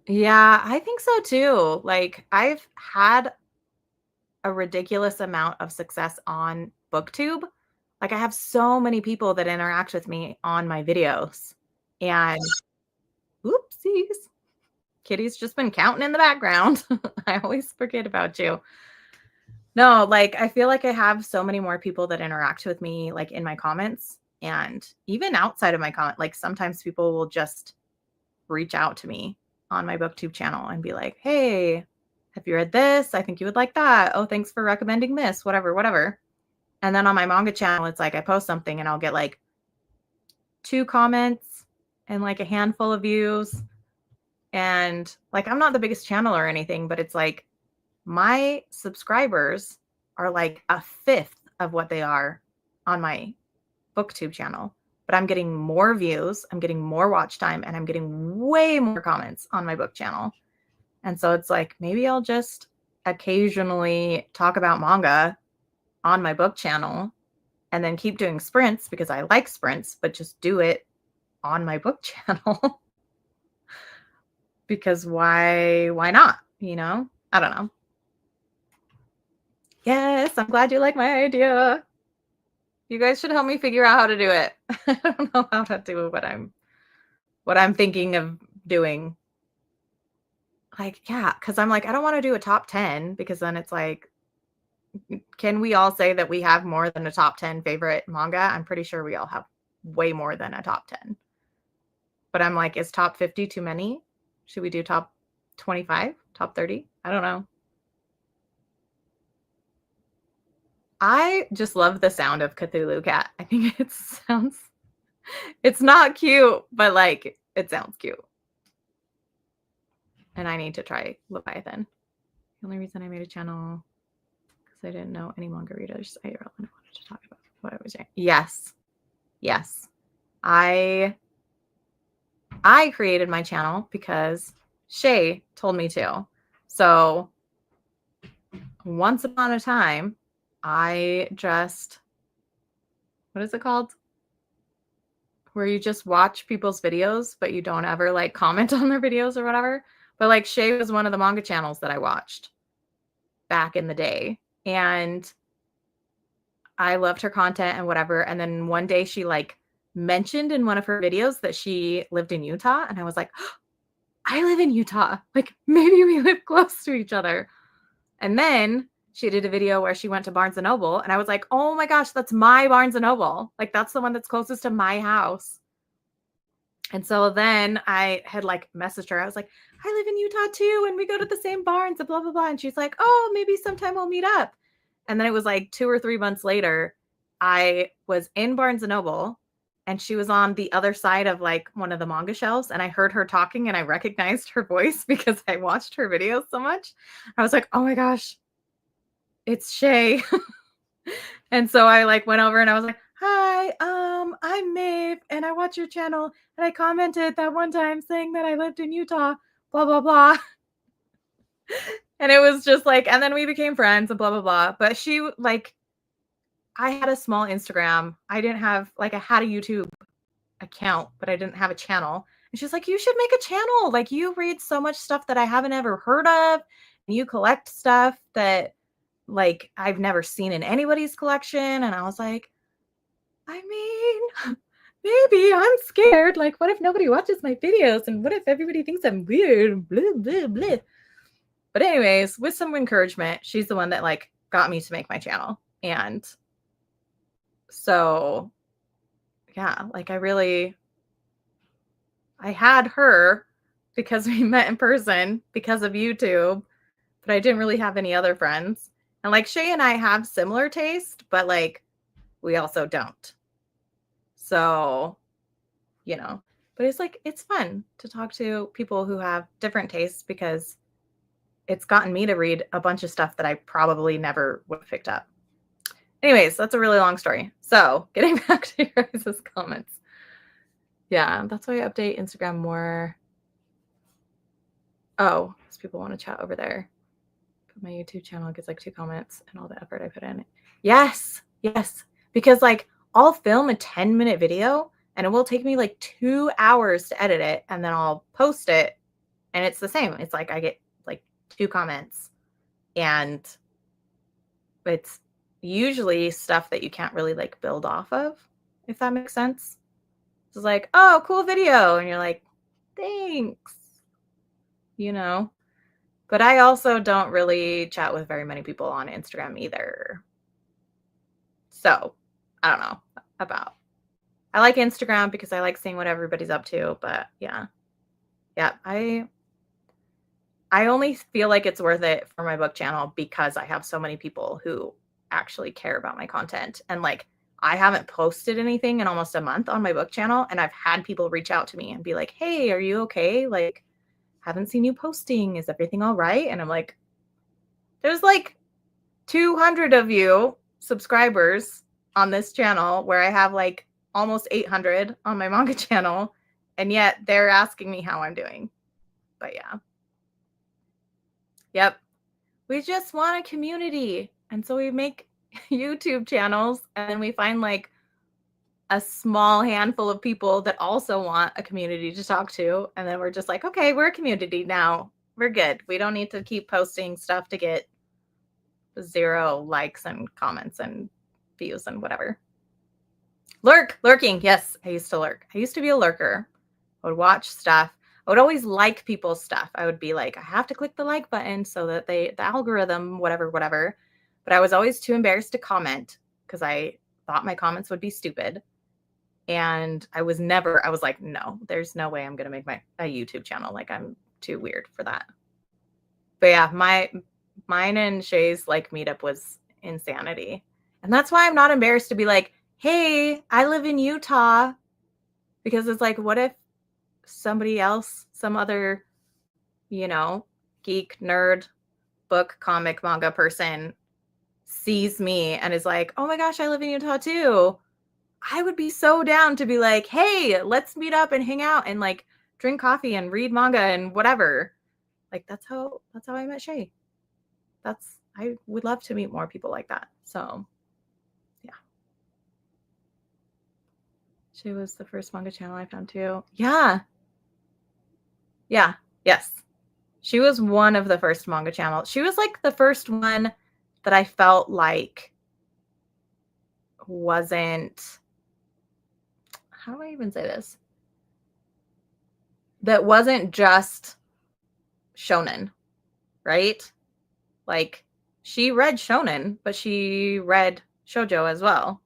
Yeah, I think so too. Like I've had a ridiculous amount of success on BookTube. Like I have so many people that interact with me on my videos. And oopsies. Kitty's just been counting in the background. I always forget about you. No, like, I feel like I have so many more people that interact with me, like, in my comments, and even outside of my comment, like, sometimes people will just reach out to me on my BookTube channel and be like, "Hey, have you read this? I think you would like that. Oh, thanks for recommending this," whatever, whatever. And then on my manga channel, it's like I post something and I'll get, like, 2 comments and, like, a handful of views, and, like, I'm not the biggest channel or anything, but it's like my subscribers are like a fifth of what they are on my BookTube channel, but I'm getting more views, I'm getting more watch time, and I'm getting way more comments on my book channel. And so it's like, maybe I'll just occasionally talk about manga on my book channel and then keep doing sprints because I like sprints, but just do it on my book channel. Because why not? You know? I don't know. Yes, I'm glad you like my idea. You guys should help me figure out how to do it. I don't know how to do what I'm thinking of doing. Like, yeah, because I'm like, I don't want to do a top 10 because then it's like, can we all say that we have more than a top 10 favorite manga? I'm pretty sure we all have way more than a top 10. But I'm like, is top 50 too many? Should we do top 25, top 30? I don't know. I just love the sound of Cthulhu Cat. I think it sounds, it's not cute, but like it sounds cute. And I need to try Leviathan. The only reason I made a channel because I didn't know any manga readers. I really wanted to talk about what I was doing. Yes. Yes. I created my channel because Shay told me to. So once upon a time, I just, what is it called? Where you just watch people's videos, but you don't ever like comment on their videos or whatever. But like Shay was one of the manga channels that I watched back in the day. And I loved her content and whatever. And then one day she like mentioned in one of her videos that she lived in Utah. And I was like, oh, I live in Utah. Like maybe we live close to each other. And then she did a video where she went to Barnes and Noble. And I was like, oh my gosh, that's my Barnes and Noble. Like that's the one that's closest to my house. And so then I had like messaged her. I was like, I live in Utah too. And we go to the same Barnes and blah, blah, blah. And she's like, oh, maybe sometime we'll meet up. And then it was like 2 or 3 months later, I was in Barnes and Noble and she was on the other side of like one of the manga shelves. And I heard her talking and I recognized her voice because I watched her videos so much. I was like, oh my gosh, it's Shay. And so I like went over and I was like, hi, I'm Maeve and I watch your channel and I commented that one time saying that I lived in Utah, blah, blah, blah. And it was just like, and then we became friends and blah, blah, blah. But she like, I had a small Instagram. I didn't have like, I had a YouTube account, but I didn't have a channel. And she's like, you should make a channel. Like you read so much stuff that I haven't ever heard of. And you collect stuff that like I've never seen in anybody's collection. And I was like, I mean, maybe I'm scared. Like, what if nobody watches my videos? And what if everybody thinks I'm weird? Blah, blah, blah. But anyways, with some encouragement, she's the one that like got me to make my channel. And so, yeah, like I had her because we met in person because of YouTube, but I didn't really have any other friends. And like Shay and I have similar taste, but like we also don't. So, you know, but it's like, it's fun to talk to people who have different tastes because it's gotten me to read a bunch of stuff that I probably never would have picked up. Anyways, that's a really long story. So getting back to your guys' comments. Yeah, that's why I update Instagram more. Oh, because people want to chat over there. But my YouTube channel gets like 2 comments and all the effort I put in. Yes, yes. Because like I'll film a 10-minute video and it will take me like 2 hours to edit it and then I'll post it and it's the same. It's like I get like 2 comments and it's usually stuff that you can't really like build off of, if that makes sense. It's like, oh, cool video. And you're like, thanks. You know? But I also don't really chat with very many people on Instagram either. So I don't know about. I like Instagram because I like seeing what everybody's up to. But yeah, yeah, I only feel like it's worth it for my book channel because I have so many people who actually care about my content. And like, I haven't posted anything in almost a month on my book channel. And I've had people reach out to me and be like, hey, are you okay? Like, haven't seen you posting. Is everything all right? And I'm like, there's like 200 of you subscribers on this channel where I have like almost 800 on my manga channel. And yet they're asking me how I'm doing. But yeah. Yep. We just want a community. And so we make YouTube channels and then we find like a small handful of people that also want a community to talk to. And then we're just like, okay, we're a community now. We're good. We don't need to keep posting stuff to get 0 likes and comments and views and whatever. Lurking. Yes, I used to lurk. I used to be a lurker. I would watch stuff. I would always like people's stuff. I would be like, I have to click the like button so that the algorithm, whatever. But I was always too embarrassed to comment because I thought my comments would be stupid. And I was like, no, there's no way I'm going to make a YouTube channel. Like, I'm too weird for that. But yeah, mine and Shay's like meetup was insanity. And that's why I'm not embarrassed to be like, hey, I live in Utah. Because it's like, what if somebody else, some other, geek, nerd, book, comic, manga person sees me and is like, oh my gosh, I live in Utah too. I would be so down to be like, hey, let's meet up and hang out and like drink coffee and read manga and whatever. Like that's how I met Shay. I would love to meet more people like that. So yeah. She was the first manga channel I found too. Yeah. Yeah. Yes. She was one of the first manga channels. She was like the first one that I felt like wasn't, how do I even say this? That wasn't just shonen, right? Like she read shonen, but she read shoujo as well.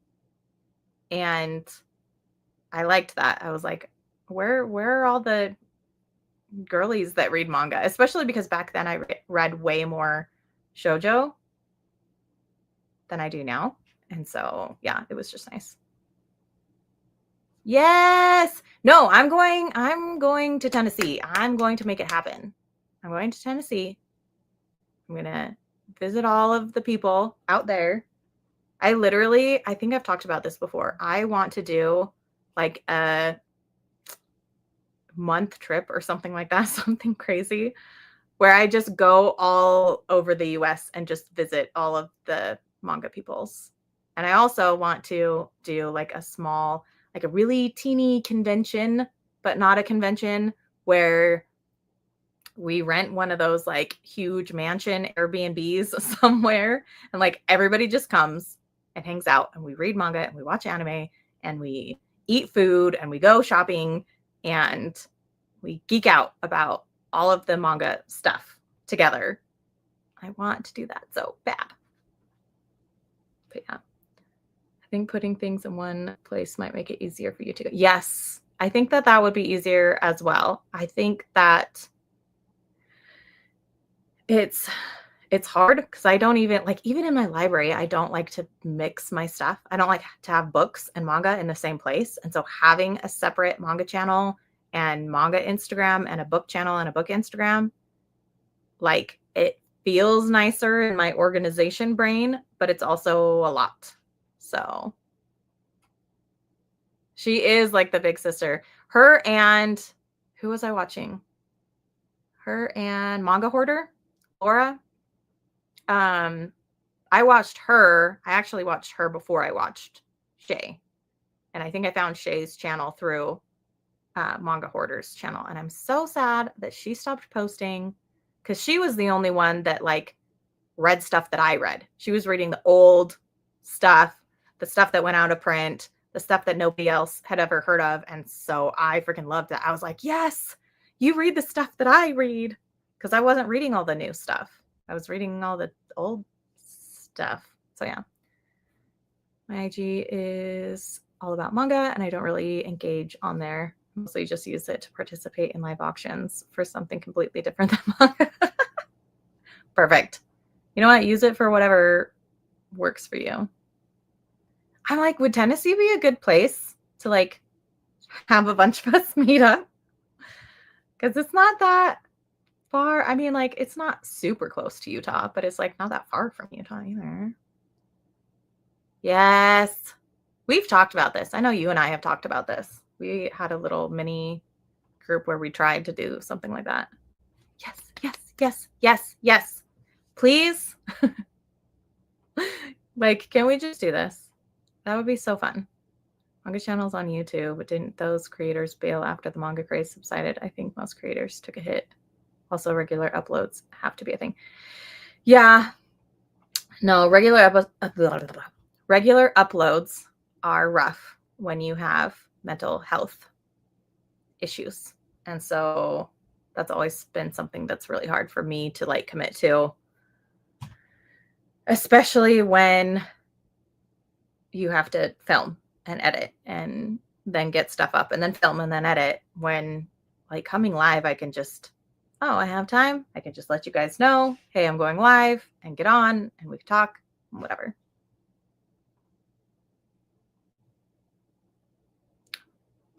And I liked that. I was like, where are all the girlies that read manga? Especially because back then I read way more shoujo than I do now. And so, yeah, it was just nice. Yes. No, I'm going to Tennessee. I'm going to make it happen. I'm going to Tennessee. I'm going to visit all of the people out there. I think I've talked about this before. I want to do like a month trip or something like that, something crazy, where I just go all over the US and just visit all of the manga peoples. And I also want to do like a small, like a really teeny convention, but not a convention, where we rent one of those like huge mansion Airbnbs somewhere and like everybody just comes and hangs out and we read manga and we watch anime and we eat food and we go shopping and we geek out about all of the manga stuff together. I want to do that so bad. But yeah, I think putting things in one place might make it easier for you to go. Yes, I think that would be easier as well. I think that it's hard because I don't even like, even in my library, I don't like to mix my stuff. I don't like to have books and manga in the same place. And so having a separate manga channel and manga Instagram and a book channel and a book Instagram, like it feels nicer in my organization brain, but it's also a lot. So she is like the big sister. Her and who was I watching? Her and Manga Hoarder, Laura. I watched her. I actually watched her before I watched Shay. And I think I found Shay's channel through Manga Hoarder's channel. And I'm so sad that she stopped posting because she was the only one that like read stuff that I read. She was reading the old stuff, the stuff that went out of print, the stuff that nobody else had ever heard of. And so I freaking loved it. I was like, yes, you read the stuff that I read. because I wasn't reading all the new stuff. I was reading all the old stuff. So yeah. My IG is all about manga, and I don't really engage on there. Mostly just use it to participate in live auctions for something completely different than manga. Perfect. You know what? Use it for whatever works for you. I'm like, would Tennessee be a good place to like have a bunch of us meet up? Because it's not that far. I mean, like, it's not super close to Utah, but it's like not that far from Utah either. Yes. We've talked about this. I know you and I have talked about this. We had a little mini group where we tried to do something like that. Yes, yes, yes, yes, yes. Please. Like, can we just do this? That would be so fun. Manga channels on YouTube, but didn't those creators bail after the manga craze subsided? I think most creators took a hit. Also, regular uploads have to be a thing. Yeah. No, regular uploads are rough when you have mental health issues. And so that's always been something that's really hard for me to like commit to, especially when you have to film and edit and then get stuff up and then film and then edit. When like coming live, I can just, oh, I have time. I can just let you guys know, hey, I'm going live, and get on and we can talk, whatever.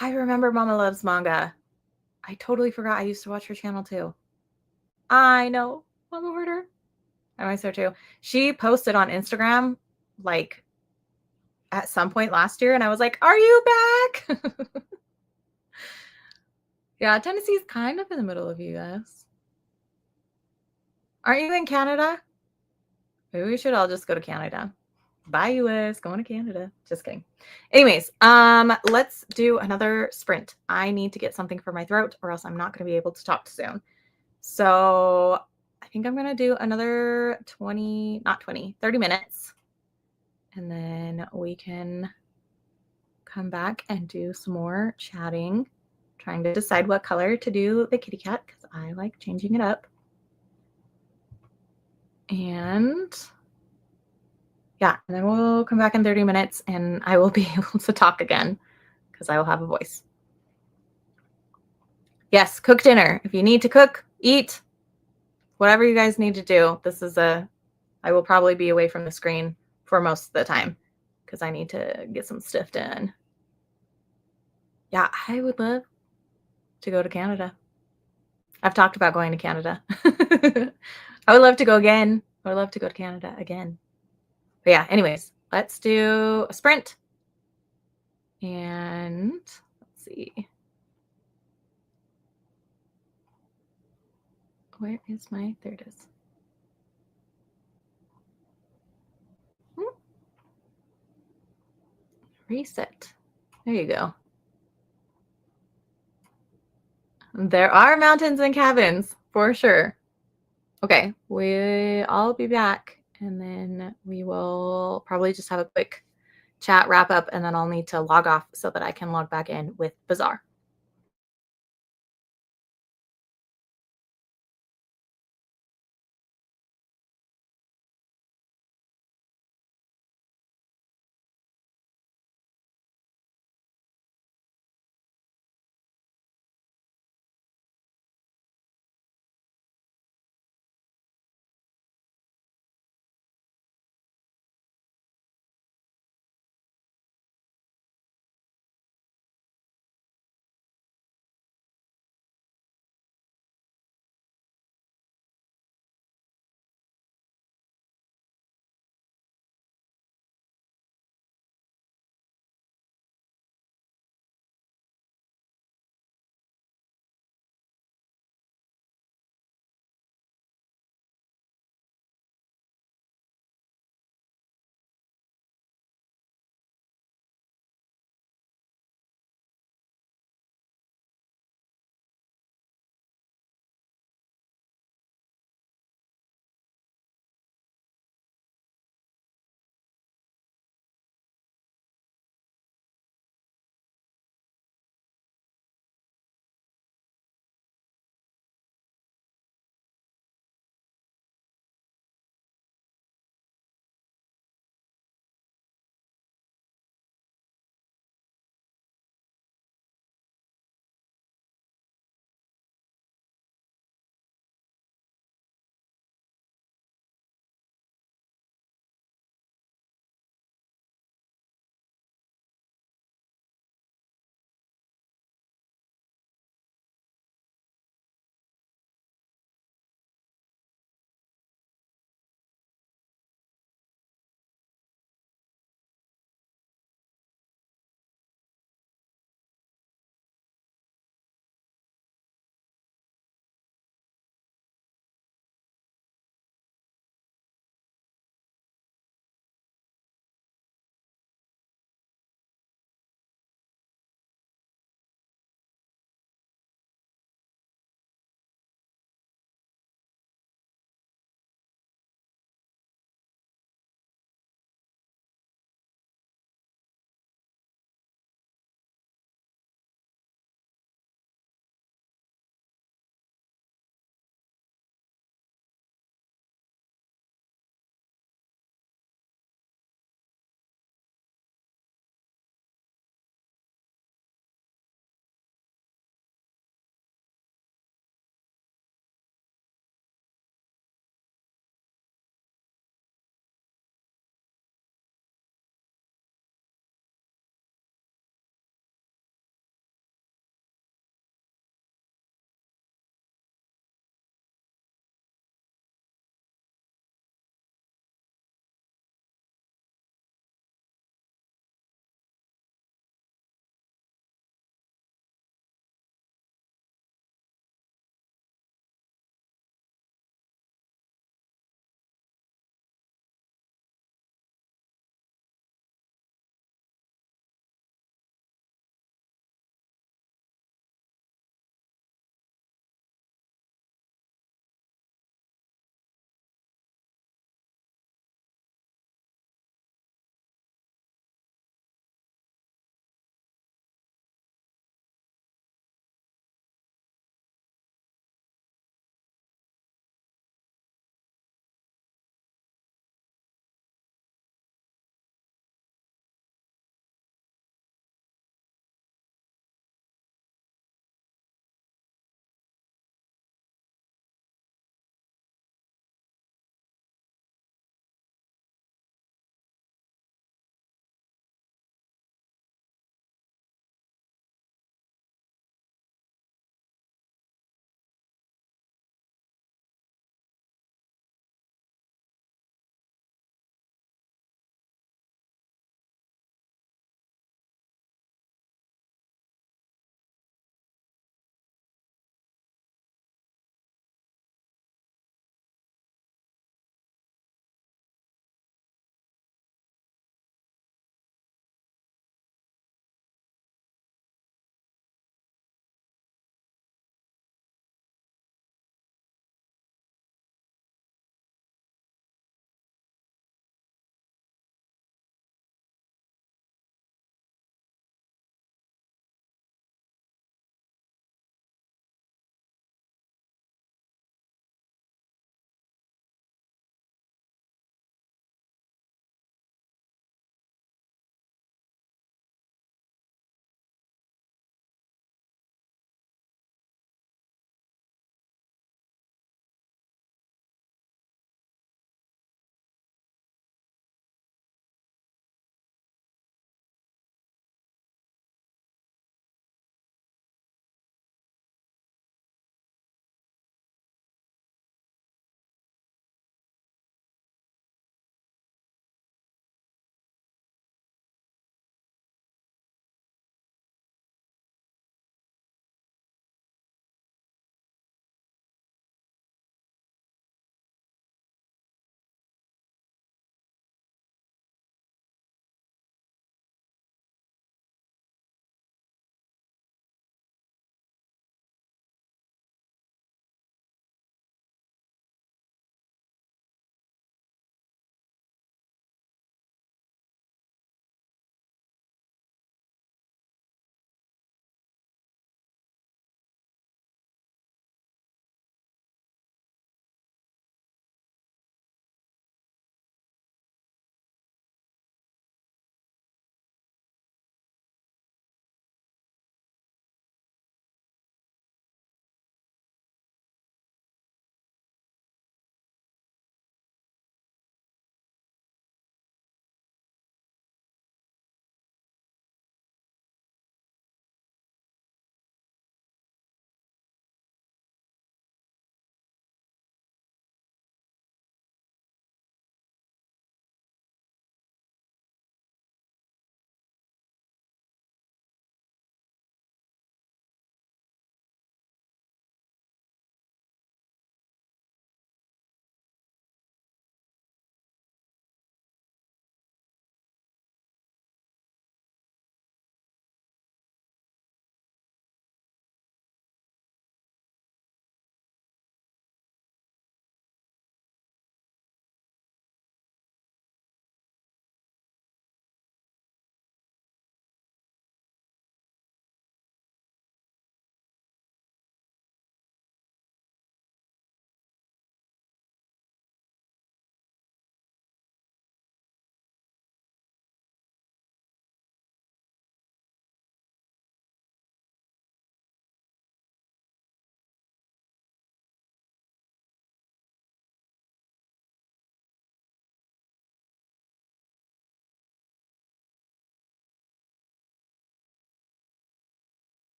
I remember Mama Loves Manga. I totally forgot I used to watch her channel too. I know. Mama Murder. I miss her too. She posted on Instagram like at some point last year, and I was like, are you back? Yeah, Tennessee's kind of in the middle of US. Aren't you in Canada? Maybe we should all just go to Canada. Bye, US. Going to Canada. Just kidding. Anyways, let's do another sprint. I need to get something for my throat, or else I'm not going to be able to talk soon. So I think I'm going to do another 30 minutes. And then we can come back and do some more chatting, trying to decide what color to do the kitty cat, because I like changing it up. And yeah, and then we'll come back in 30 minutes and I will be able to talk again because I will have a voice. Yes, cook dinner. If you need to cook, eat, whatever you guys need to do. I will probably be away from the screen for most of the time because I need to get some stuff done. Yeah, I would love to go to Canada. I've talked about going to Canada. I would love to go again. I would love to go to Canada again. But yeah, anyways, let's do a sprint. And let's see. Where is my, there it is. Reset. There you go. There are mountains and cabins for sure. Okay, I'll be back and then we will probably just have a quick chat wrap up and then I'll need to log off so that I can log back in with Bazaar.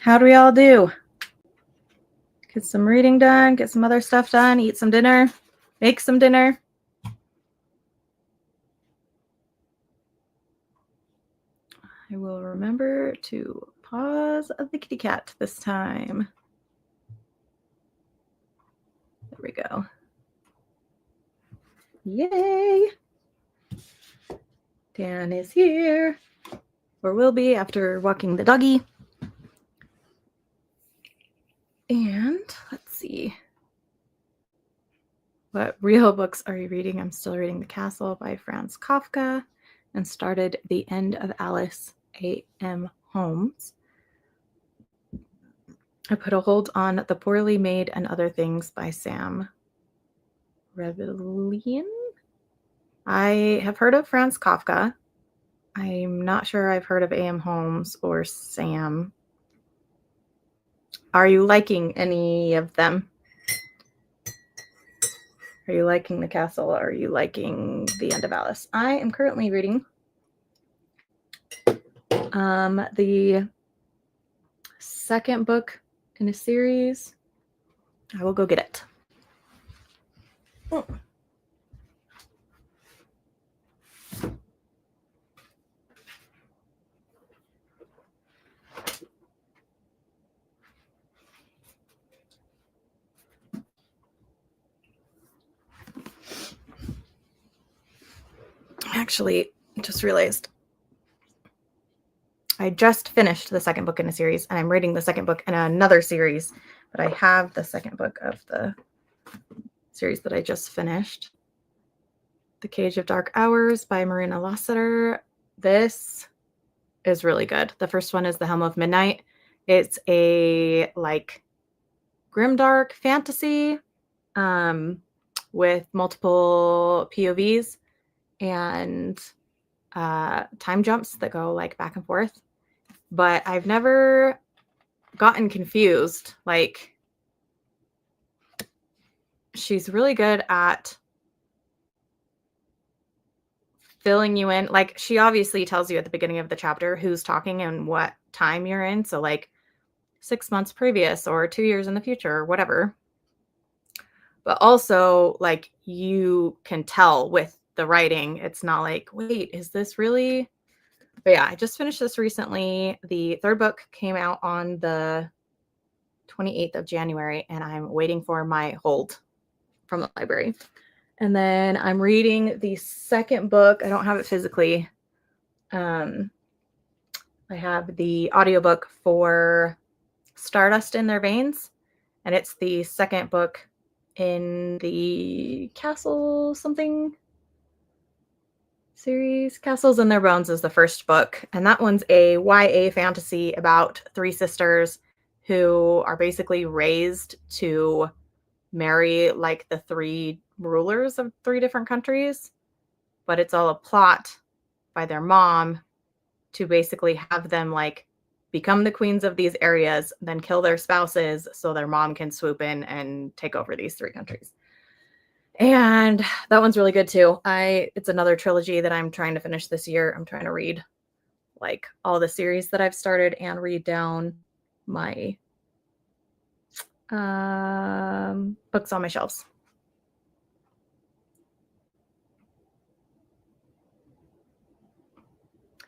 How do we all do? Get some reading done, get some other stuff done, eat some dinner, make some dinner. I will remember to pause the kitty cat this time. There we go. Yay! Dan is here, or will be after walking the doggy. And let's see. What real books are you reading? I'm still reading The Castle by Franz Kafka and started The End of Alice A.M. Holmes. I put a hold on The Poorly Made and Other Things by Sam Rebellion. I have heard of Franz Kafka. I'm not sure I've heard of A.M. Holmes or Sam. Are you liking any of them? Are you liking The Castle? Are you liking The End of Alice? I am currently reading the second book in a series. I will go get it. Oh. Actually, just realized I just finished the second book in a series, and I'm reading the second book in another series, but I have the second book of the series that I just finished. The Cage of Dark Hours by Marina Lasseter. This is really good. The first one is The Helm of Midnight. It's a like grimdark fantasy with multiple POVs and time jumps that go like back and forth. But I've never gotten confused. Like, she's really good at filling you in. Like, she obviously tells you at the beginning of the chapter who's talking and what time you're in. So like 6 months previous or 2 years in the future or whatever. But also like you can tell with the writing, it's not like, wait, is this really? But yeah, I just finished this recently. The third book came out on the 28th of January, and I'm waiting for my hold from the library. And then I'm reading the second book. I don't have it physically. I have the audiobook for Stardust in Their Veins, and it's the second book in the Castle something series. Castles in Their Bones is the first book, and that one's a YA fantasy about three sisters who are basically raised to marry like the three rulers of three different countries, but it's all a plot by their mom to basically have them like become the queens of these areas, then kill their spouses so their mom can swoop in and take over these three countries. And that one's really good too. It's another trilogy that I'm trying to finish this year. I'm trying to read like all the series that I've started and read down my books on my shelves.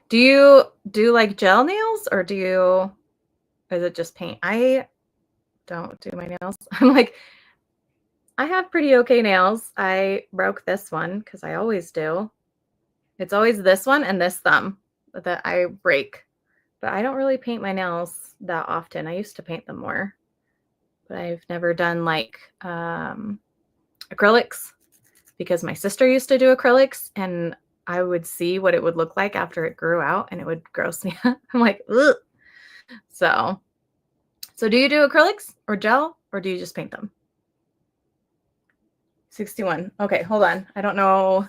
Do you do like gel nails, or is it just paint? I don't do my nails. I'm like, I have pretty okay nails. I broke this one because I always do. It's always this one and this thumb that I break. But I don't really paint my nails that often. I used to paint them more. But I've never done like acrylics because my sister used to do acrylics, and I would see what it would look like after it grew out, and it would gross me out. I'm like, ugh. So do you do acrylics or gel, or do you just paint them? 61. Okay, hold on. I don't know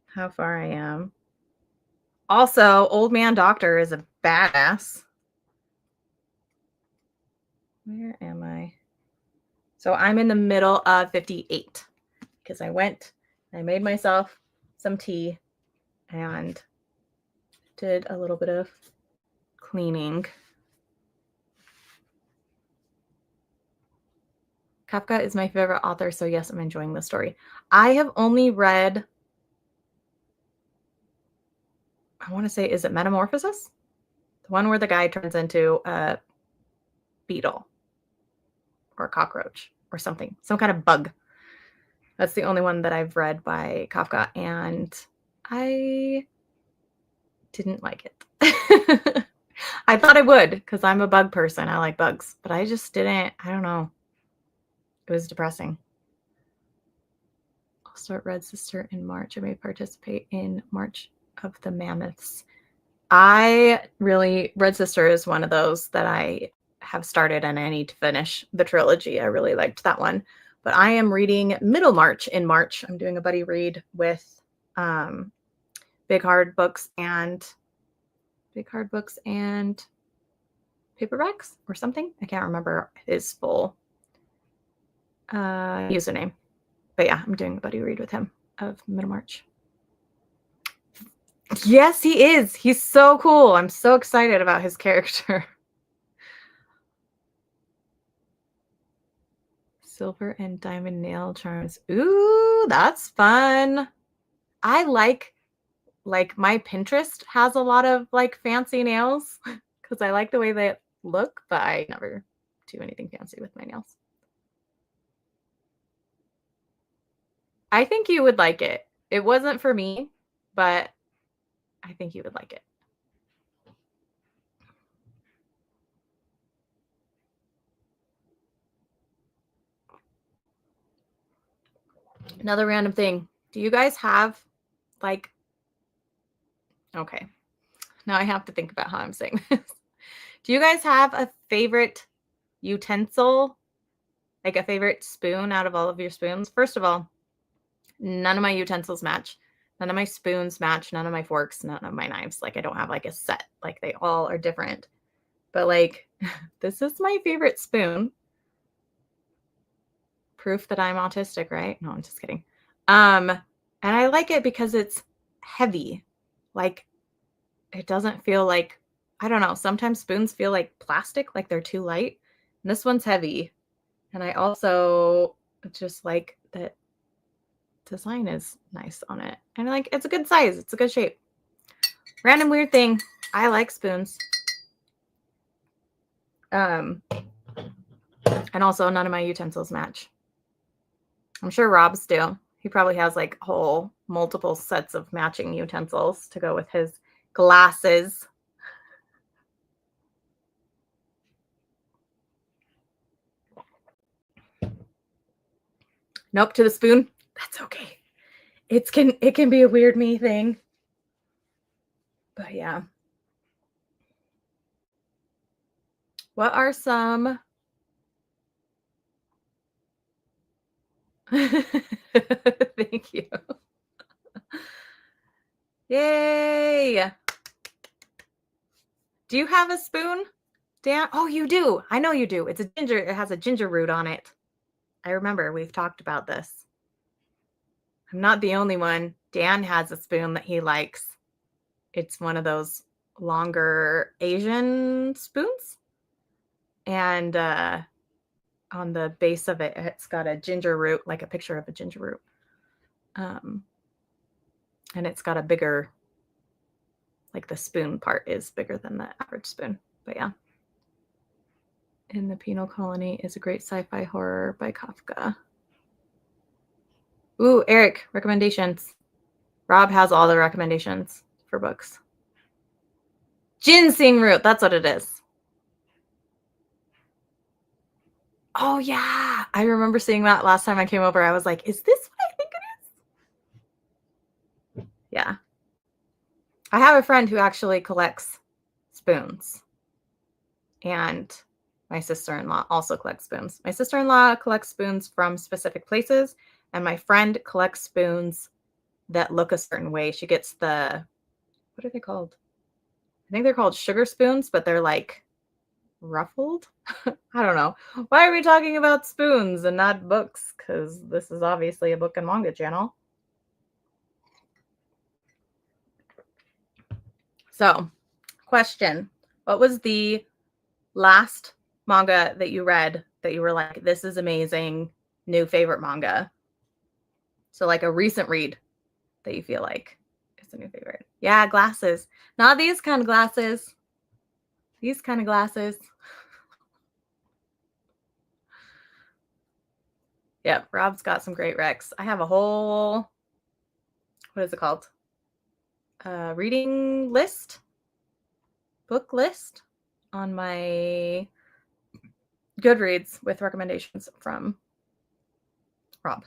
how far I am. Also, Old Man Doctor is a badass. Where am I? So I'm in the middle of 58 because I went and I made myself some tea and did a little bit of cleaning. Kafka is my favorite author, so yes, I'm enjoying the story. I have only read, I want to say, is it Metamorphosis? The one where the guy turns into a beetle or a cockroach or something, some kind of bug. That's the only one that I've read by Kafka, and I didn't like it. I thought I would because I'm a bug person. I like bugs, but I just didn't. I don't know. It was depressing. I'll start Red Sister in March. I may participate in March of the Mammoths. Red Sister is one of those that I have started and I need to finish the trilogy. I really liked that one. But I am reading Middlemarch in March. I'm doing a buddy read with Big Hard Books and Paperbacks or something. I can't remember his full username. But yeah, I'm doing a buddy read with him of Middlemarch. Yes, he is. He's so cool. I'm so excited about his character. Silver and diamond nail charms. Ooh, that's fun. I like my Pinterest has a lot of like fancy nails because I like the way they look, but I never do anything fancy with my nails. I think you would like it. It wasn't for me, but I think you would like it. Another random thing. Do you guys have like, okay, now I have to think about how I'm saying this. Do you guys have a favorite utensil, like a favorite spoon out of all of your spoons? First of all, none of my utensils match. None of my spoons match. None of my forks, none of my knives. Like I don't have like a set. Like they all are different. But like this is my favorite spoon. Proof that I'm autistic, right? No, I'm just kidding. And I like it because it's heavy. Like it doesn't feel like, I don't know, sometimes spoons feel like plastic, like they're too light. And this one's heavy. And I also just like that design is nice on it. And like it's a good size, it's a good shape. Random weird thing. I like spoons. And also none of my utensils match. I'm sure Rob's do. He probably has like whole multiple sets of matching utensils to go with his glasses. Nope, to the spoon. That's okay. It can be a weird me thing. But yeah. What are some Thank you. Yay. Do you have a spoon, Dan? Oh, you do. I know you do. It has a ginger root on it. I remember we've talked about this. I'm not the only one. Dan has a spoon that he likes. It's one of those longer Asian spoons. And on the base of it, it's got a ginger root, like a picture of a ginger root. And it's got a bigger, like the spoon part is bigger than the average spoon. But yeah. In the Penal Colony is a great sci-fi horror by Kafka. Ooh, Eric, recommendations. Rob has all the recommendations for books. Ginseng root, that's what it is. Oh yeah, I remember seeing that last time I came over. I was like, is this what I think it is? Yeah. I have a friend who actually collects spoons. And my sister-in-law also collects spoons. My sister-in-law collects spoons from specific places, and my friend collects spoons that look a certain way. She gets what are they called? I think they're called sugar spoons, but they're like ruffled. I don't know. Why are we talking about spoons and not books? Because this is obviously a book and manga channel. So, question. What was the last manga that you read that you were like, this is amazing, new favorite manga. So like a recent read that you feel like is a new favorite. Yeah, glasses. Not these kind of glasses. These kind of glasses. Yep, Rob's got some great recs. I have a whole, what is it called? Reading list, book list on my Goodreads with recommendations from Rob.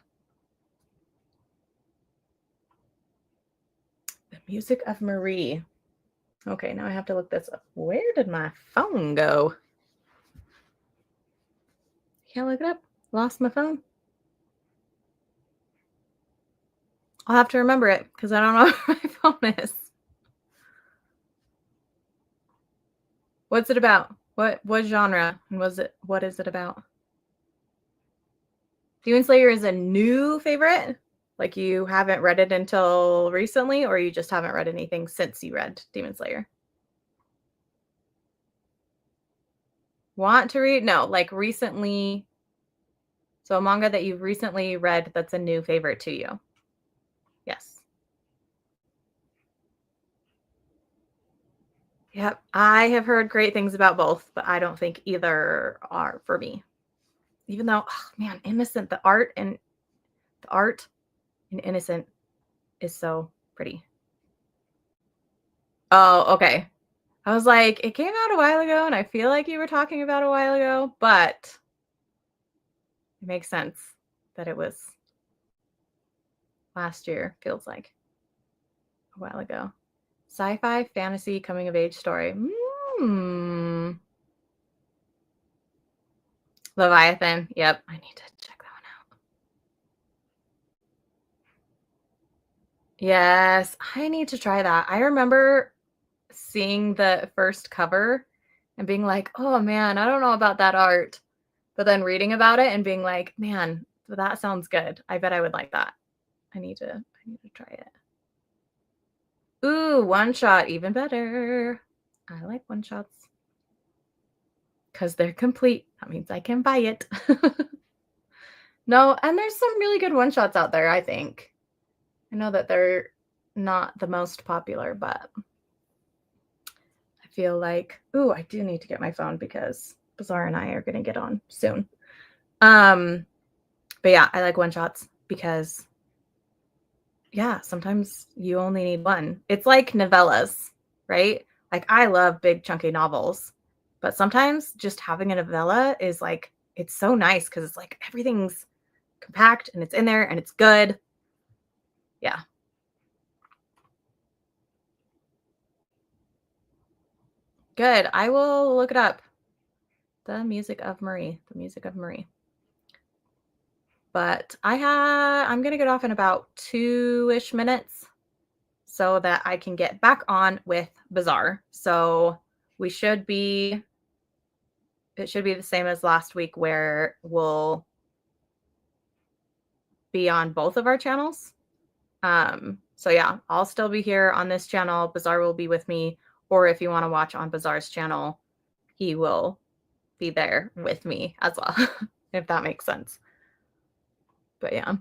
The Music of Marie. Okay, now I have to look this up. Where did my phone go? Can't look it up. Lost my phone. I'll have to remember it because I don't know where my phone is. What's it about? What genre? And what is it about? Demon Slayer is a new favorite? Like you haven't read it until recently, or you just haven't read anything since you read Demon Slayer? Want to read? No, like recently. So a manga that you've recently read that's a new favorite to you. Yes. Yep. I have heard great things about both, but I don't think either are for me. Even though, oh man, Innocent, the art in Innocent is so pretty. Oh, okay. I was like, it came out a while ago, and I feel like you were talking about a while ago, but it makes sense that it was last year, feels like a while ago. Sci-fi, fantasy, coming of age story. Leviathan. Yep. I need to check that one out. Yes, I need to try that. I remember seeing the first cover and being like, oh man, I don't know about that art. But then reading about it and being like, man, that sounds good. I bet I would like that. I need to try it. Ooh, one shot, even better. I like one shots. Because they're complete. That means I can buy it. No, and there's some really good one shots out there, I think. I know that they're not the most popular, but I feel like, ooh, I do need to get my phone because Bazaar and I are going to get on soon. But yeah, I like one shots because, yeah, sometimes you only need one. It's like novellas, right? Like I love big chunky novels, but sometimes just having a novella is like, it's so nice because it's like everything's compact and it's in there and it's good. Yeah. Good. I will look it up. The Music of Marie. The Music of Marie. But I'm going to get off in about 2-ish minutes so that I can get back on with Bazaar. So it should be the same as last week where we'll be on both of our channels. So yeah, I'll still be here on this channel. Bazaar will be with me. Or if you want to watch on Bazaar's channel, he will be there with me as well, if that makes sense. But yeah.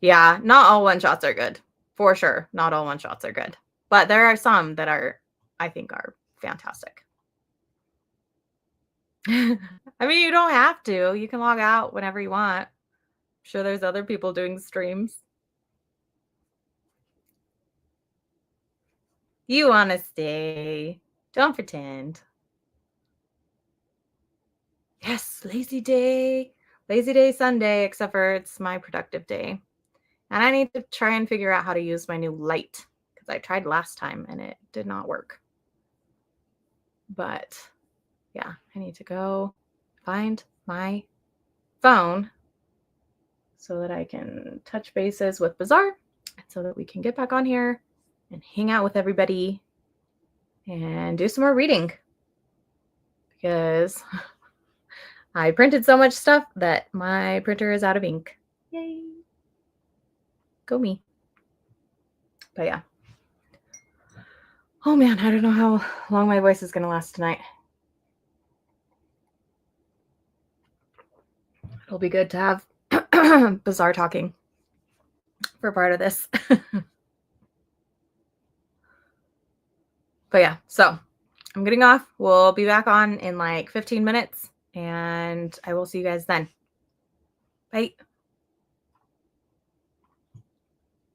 Yeah, not all one shots are good. For sure. Not all one shots are good. But there are some that I think are fantastic. I mean, you don't have to. You can log out whenever you want. I'm sure there's other people doing streams. You want to stay. Don't pretend. Yes, lazy day. Lazy day Sunday, except for it's my productive day. And I need to try and figure out how to use my new light because I tried last time and it did not work. But yeah, I need to go find my phone so that I can touch bases with Bazaar so that we can get back on here and hang out with everybody and do some more reading because I printed so much stuff that my printer is out of ink. Yay. Go me. But yeah. Oh man, I don't know how long my voice is going to last tonight. It'll be good to have bizarre talking for part of this. But yeah, so I'm getting off. We'll be back on in like 15 minutes, and I will see you guys then. Bye.